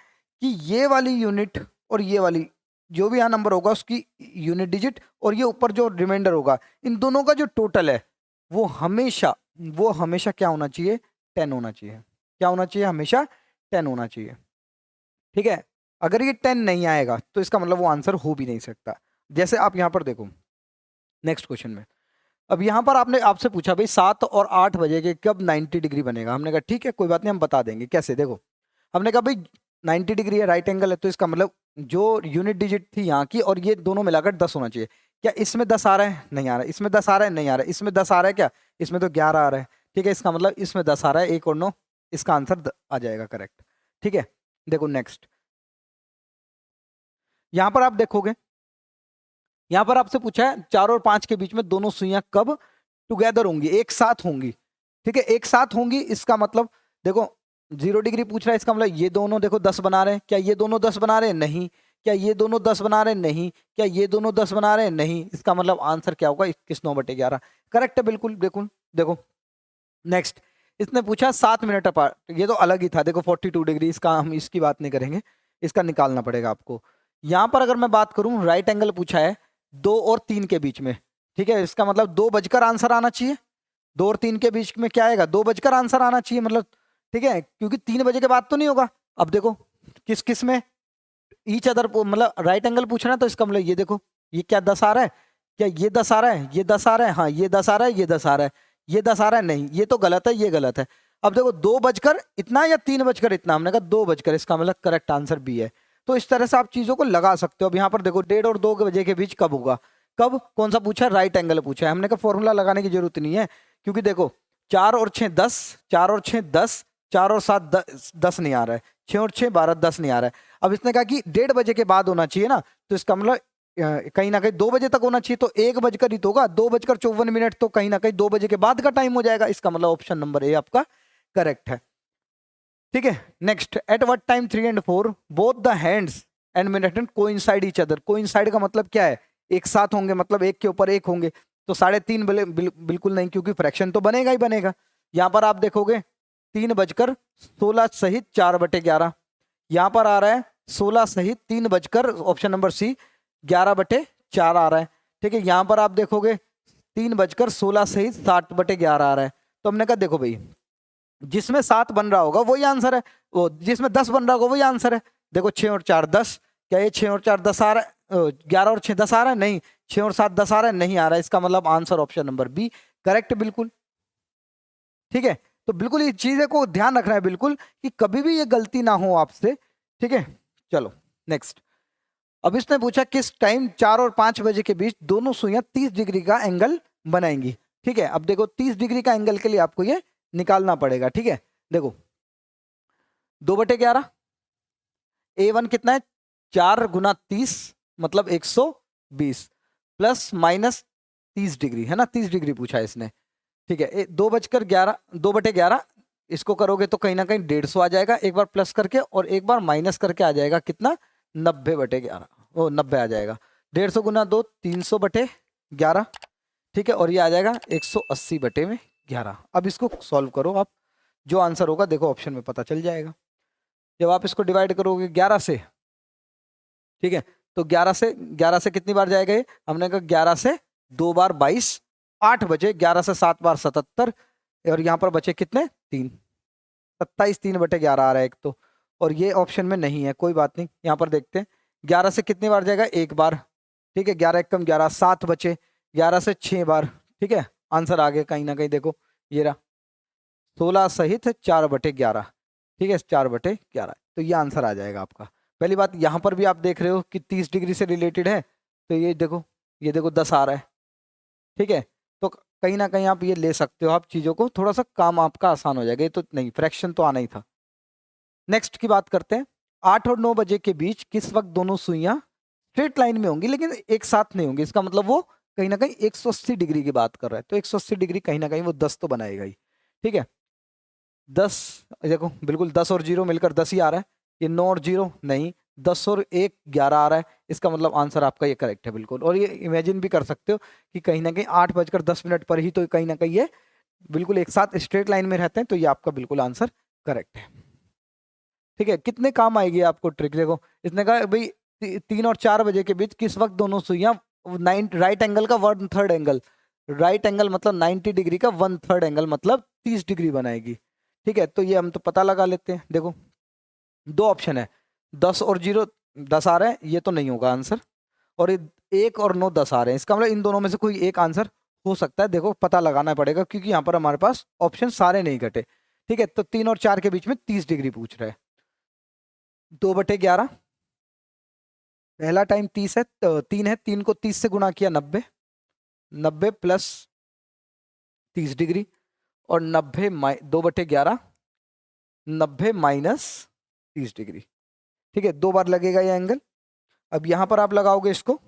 कि ये वाली यूनिट और ये वाली जो भी यहाँ नंबर होगा उसकी यूनिट डिजिट, और ये ऊपर जो रिमाइंडर होगा, इन दोनों का जो टोटल है वो हमेशा क्या होना चाहिए? 10 होना चाहिए। क्या होना चाहिए? हमेशा 10 होना चाहिए। ठीक है, अगर ये 10 नहीं आएगा तो इसका मतलब वो आंसर हो भी नहीं सकता। जैसे आप यहां पर देखो नेक्स्ट क्वेश्चन में, अब यहां पर आपने आपसे पूछा भाई 7 और 8 बजे के कब 90 डिग्री बनेगा। हमने कहा ठीक है कोई बात नहीं, हम बता देंगे। कैसे? देखो हमने कहा भाई 90 डिग्री है, राइट एंगल है, तो इसका मतलब जो यूनिट डिजिट थी यहाँ की और ये दोनों मिलाकर 10 होना चाहिए। क्या इसमें 10 आ रहा है? नहीं आ रहा है। इसमें 10 आ रहा है? नहीं आ रहा है। इसमें 10 आ रहा है क्या? इसमें तो 11 आ रहा है। ठीक है, इसका मतलब इसमें 10 आ रहा है, 1 और 9, इसका आंसर आ जाएगा करेक्ट। ठीक है, देखो नेक्स्ट, यहां पर आप देखोगे, यहां पर आपसे पूछा है 4 और 5 के बीच में दोनों सुइयां कब टुगेदर होंगी, एक साथ होंगी। ठीक है, एक साथ होंगी, इसका मतलब देखो 0 डिग्री पूछ रहा है, इसका मतलब ये दोनों देखो 10 बना रहे हैं, क्या ये दोनों 10 बना रहे हैं? नहीं। क्या ये दोनों 10 बना रहे हैं? नहीं। क्या ये दोनों 10 बना रहे हैं? नहीं। इसका मतलब आंसर क्या होगा? 21/9/11 करेक्ट है, बिल्कुल। बिल्कुल देखो नेक्स्ट, इसने पूछा 7 मिनट अपार्ट, ये तो अलग ही था। देखो 42 डिग्री, इसका हम इसकी बात नहीं करेंगे, इसका निकालना पड़ेगा आपको। यहाँ पर अगर मैं बात करूं, राइट एंगल पूछा है 2 और 3 के बीच में, ठीक है, इसका मतलब 2 बजकर आंसर आना चाहिए। 2 और 3 के बीच में क्या आएगा? 2 बजकर आंसर आना चाहिए, मतलब ठीक है, क्योंकि 3 बजे के बाद तो नहीं होगा। अब देखो किस किस में ईच अदर, मतलब राइट एंगल पूछना है तो इसका मतलब ये देखो, ये क्या 10 आ रहा है? क्या ये 10 आ रहा है? ये 10 आ रहा है, हाँ ये 10 आ रहा है, ये 10 आ रहा है, ये 10 आ रहा है, नहीं ये तो गलत है, ये गलत है। अब देखो 2 बजकर इतना या 3 बजकर इतना, हमने कहा 2 बजकर, इसका मतलब करेक्ट आंसर बी है। तो इस तरह से आप चीजों को लगा सकते हो। अब यहाँ पर देखो 1:30 और 2 बजे के बीच कब होगा? कब? कौन सा पूछा है? राइट एंगल पूछा है। हमने कहा फॉर्मूला लगाने की जरूरत नहीं है, क्योंकि देखो 4 और 6 10, 4 और 6 10, 4 और 7 10 नहीं आ रहा है, 6 और 6 12, 10 नहीं आ रहा है। अब इसने कहा कि 1:30 बजे के बाद होना चाहिए ना, तो इसका मतलब कहीं ना कहीं 2 बजे तक होना चाहिए, तो 1 बजकर ही तो होगा। 2 बजकर 54 मिनट तो कहीं ना कहीं 2 बजे के बाद का टाइम हो जाएगा। इसका मतलब ऑप्शन नंबर ए आपका करेक्ट है। ठीक है, next, eight what time 3 and 4 both the hands and minute coincide each other. Coincide का मतलब क्या है? एक साथ होंगे, मतलब एक के ऊपर एक होंगे। तो 3:30 बिल्कुल नहीं, क्योंकि फ्रैक्शन तो बनेगा ही बनेगा। यहां पर आप देखोगे 3:16 सहित 4/11, यहां पर आ रहा है 16 सहित 3 बजकर, ऑप्शन नंबर सी 11/4 आ रहा है। ठीक है, यहां पर आप देखोगे 3:16 सहित 7/11 आ रहा है। तो हमने कहा देखो भाई, जिसमें 7 बन रहा होगा वही आंसर है, वो जिसमें 10 बन रहा होगा वही आंसर है। देखो 6 और 4 10, क्या ये 6 और 4 10 आ रहा है? 11 और 6 10 आ रहा है? नहीं। 6 और 7 10 आ रहा है? नहीं आ रहा है। इसका मतलब answer option number B correct, बिल्कुल। ठीक है, तो बिल्कुल ये चीजें को ध्यान रखना है बिल्कुल, कि कभी भी ये गलती ना हो आपसे। ठीक है, चलो नेक्स्ट। अब इसने पूछा किस टाइम 4 और 5 बजे के बीच दोनों सुइयां 30 डिग्री का एंगल बनाएंगी। ठीक है, अब देखो 30 डिग्री का एंगल के लिए आपको ये निकालना पड़ेगा। ठीक है, देखो 2/11, A1 कितना है? 4 गुना 30 मतलब 120, प्लस माइनस 30 डिग्री है ना, 30 डिग्री पूछा है इसने। ठीक है, 2:11, 2/11, इसको करोगे तो कहीं ना कहीं 150 आ जाएगा, एक बार प्लस करके और एक बार माइनस करके आ जाएगा कितना? 90/11, ओ 90 आ जाएगा। 150 गुना 2 300/11। ठीक है, और ये आ जाएगा 180/11। अब इसको सॉल्व करो आप, जो आंसर होगा देखो ऑप्शन में पता चल जाएगा। जब आप इसको डिवाइड करोगे 11 से, ठीक है, तो 11 से कितनी बार जाएगा ये? हमने कहा 11 से 2 बार 22, 8 बचे, 11 से 7 बार 77, और यहाँ पर बचे कितने? 3, 27 3/11 आ रहा है एक तो, और ये ऑप्शन में नहीं है, कोई बात नहीं। यहाँ पर देखते हैं 11 से कितनी बार जाएगा? एक बार। ठीक है, 11 एकम 11, 7 बचे, 11 से 6 बार। ठीक है, आंसर आ गया कहीं ना कहीं, देखो ये रहा 16 सहित 4/11। ठीक है, 4/11, तो ये आंसर आ जाएगा आपका। पहली बात, यहाँ पर भी आप देख रहे हो कि 30 डिग्री से रिलेटेड है, तो ये देखो, ये देखो 10 आ रहा है। ठीक है, तो कहीं ना कहीं आप ये ले सकते हो, आप चीज़ों को थोड़ा सा काम आपका आसान हो जाएगा। ये तो नहीं, फ्रैक्शन तो आना ही था। नेक्स्ट की बात करते हैं, 8 और 9 बजे के बीच किस वक्त दोनों सुइयां स्ट्रेट लाइन में होंगी लेकिन एक साथ नहीं होंगी। इसका मतलब वो कहीं ना कहीं 180 डिग्री की बात कर रहा है, तो 180 डिग्री कहीं ना कहीं वो 10 तो बनाएगा ही। ठीक है, 10, देखो बिल्कुल 10 और 0 मिलकर 10 ही आ रहा है। ये 9 और 0 नहीं, 10 और 1 11 आ रहा है। इसका मतलब आंसर आपका ये करेक्ट है बिल्कुल। और ये इमेजिन भी कर सकते हो कि कहीं ना कहीं 8:10 पर ही तो कहीं ना कहीं ये बिल्कुल एक साथ स्ट्रेट लाइन में रहते हैं, तो ये आपका बिल्कुल आंसर करेक्ट है। ठीक है, कितने काम आएगी आपको ट्रिक? देखो इसने कहा भाई 3 और 4 बजे के बीच किस वक्त दोनों सुइयां राइट एंगल का 1/3 एंगल, राइट एंगल मतलब 90 डिग्री का 1/3 एंगल मतलब 30 डिग्री बनाएगी। ठीक है, तो ये हम तो पता लगा लेते हैं। देखो 2 ऑप्शन है, 10 और 0 10 आ रहे हैं, ये तो नहीं होगा आंसर, और 1 और 9 10 आ रहे हैं। इसका मतलब इन दोनों में से कोई एक आंसर हो सकता है। देखो पता लगाना पड़ेगा, क्योंकि यहाँ पर हमारे पास ऑप्शन सारे नहीं घटे। ठीक है, तो 3 और 4 के बीच में 30 डिग्री पूछ रहे हैं। 2/11, पहला टाइम 30 है, तो 3 है, 3 को 30 से गुणा किया 90, 90 प्लस 30 डिग्री, और 90 2/11, 90 माइनस 30 डिग्री। ठीक है, 2 बार लगेगा ये एंगल। अब यहां पर आप लगाओगे इसको,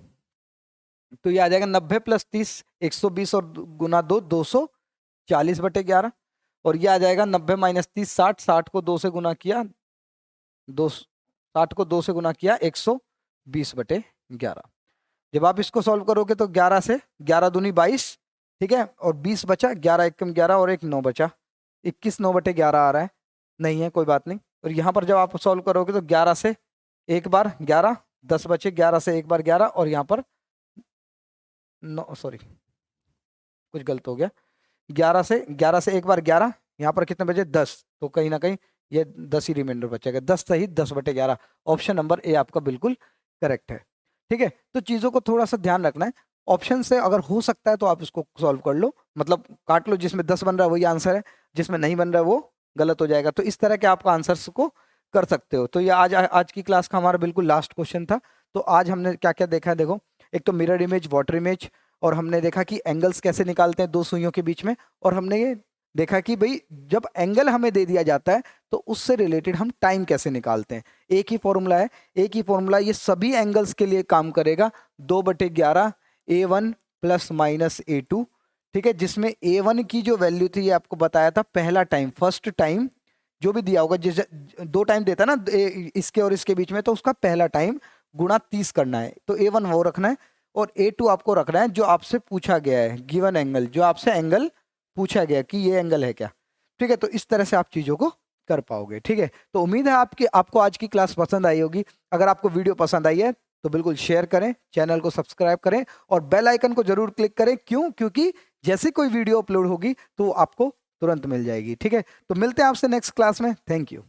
तो ये आ जाएगा 90 प्लस 30 120, और गुना 2 240/11, और ये आ जाएगा 90 माइनस 30 60, 60 को 2 से गुना किया, 60 को 2 से गुना किया 120/11। जब आप इसको सॉल्व करोगे तो 11 से 11 दूनी 22, ठीक है, और 20 बचा, 11 एकम 11 और एक 9 बचा, 21 9/11 आ रहा है, नहीं है कोई बात नहीं। और यहाँ पर जब आप सॉल्व करोगे तो 11 से एक बार 11, 10 बचे, 11 से एक बार 11, और यहाँ पर 9, सॉरी कुछ गलत हो गया, 11 से एक बार 11, यहाँ पर कितने बचे 10, तो कहीं ना कहीं ये 10 ही रिमाइंडर बचेगा, 10 सही 10/11। ऑप्शन नंबर ए आपका बिल्कुल करेक्ट है। ठीक है, तो चीज़ों को थोड़ा सा ध्यान रखना है। ऑप्शन से अगर हो सकता है तो आप इसको सॉल्व कर लो, मतलब काट लो, जिसमें 10 बन रहा है वही आंसर है, जिसमें नहीं बन रहा है वो गलत हो जाएगा। तो इस तरह के आप आंसर्स को कर सकते हो। तो ये आज की क्लास का हमारा बिल्कुल लास्ट क्वेश्चन था। तो आज हमने क्या क्या देखा है, देखो, एक तो मिरर इमेज, वाटर इमेज, और हमने देखा कि एंगल्स कैसे निकालते हैं दो सुइयों के बीच में, और हमने ये देखा कि भाई जब एंगल हमें दे दिया जाता है तो उससे रिलेटेड हम टाइम कैसे निकालते हैं। एक ही फॉर्मूला है, एक ही फॉर्मूला ये सभी एंगल्स के लिए काम करेगा, 2/11 A1 प्लस माइनस A2, ठीक है, जिसमें A1 की जो वैल्यू थी ये आपको बताया था पहला टाइम, फर्स्ट टाइम जो भी दिया होगा, जिस 2 टाइम देता ना इसके और इसके बीच में, तो उसका पहला टाइम गुणा 30 करना है, तो A1 वो रखना है, और A2 आपको रखना है जो आपसे पूछा गया है, गिवन एंगल, जो आपसे एंगल पूछा गया कि ये एंगल है क्या। ठीक है, तो इस तरह से आप चीजों को कर पाओगे। ठीक है, तो उम्मीद है आपको आज की क्लास पसंद आई होगी। अगर आपको वीडियो पसंद आई है तो बिल्कुल शेयर करें, चैनल को सब्सक्राइब करें, और बेल आइकन को जरूर क्लिक करें। क्यों? क्योंकि जैसे कोई वीडियो अपलोड होगी तो आपको तुरंत मिल जाएगी। ठीक है, तो मिलते हैं आपसे नेक्स्ट क्लास में। Thank you.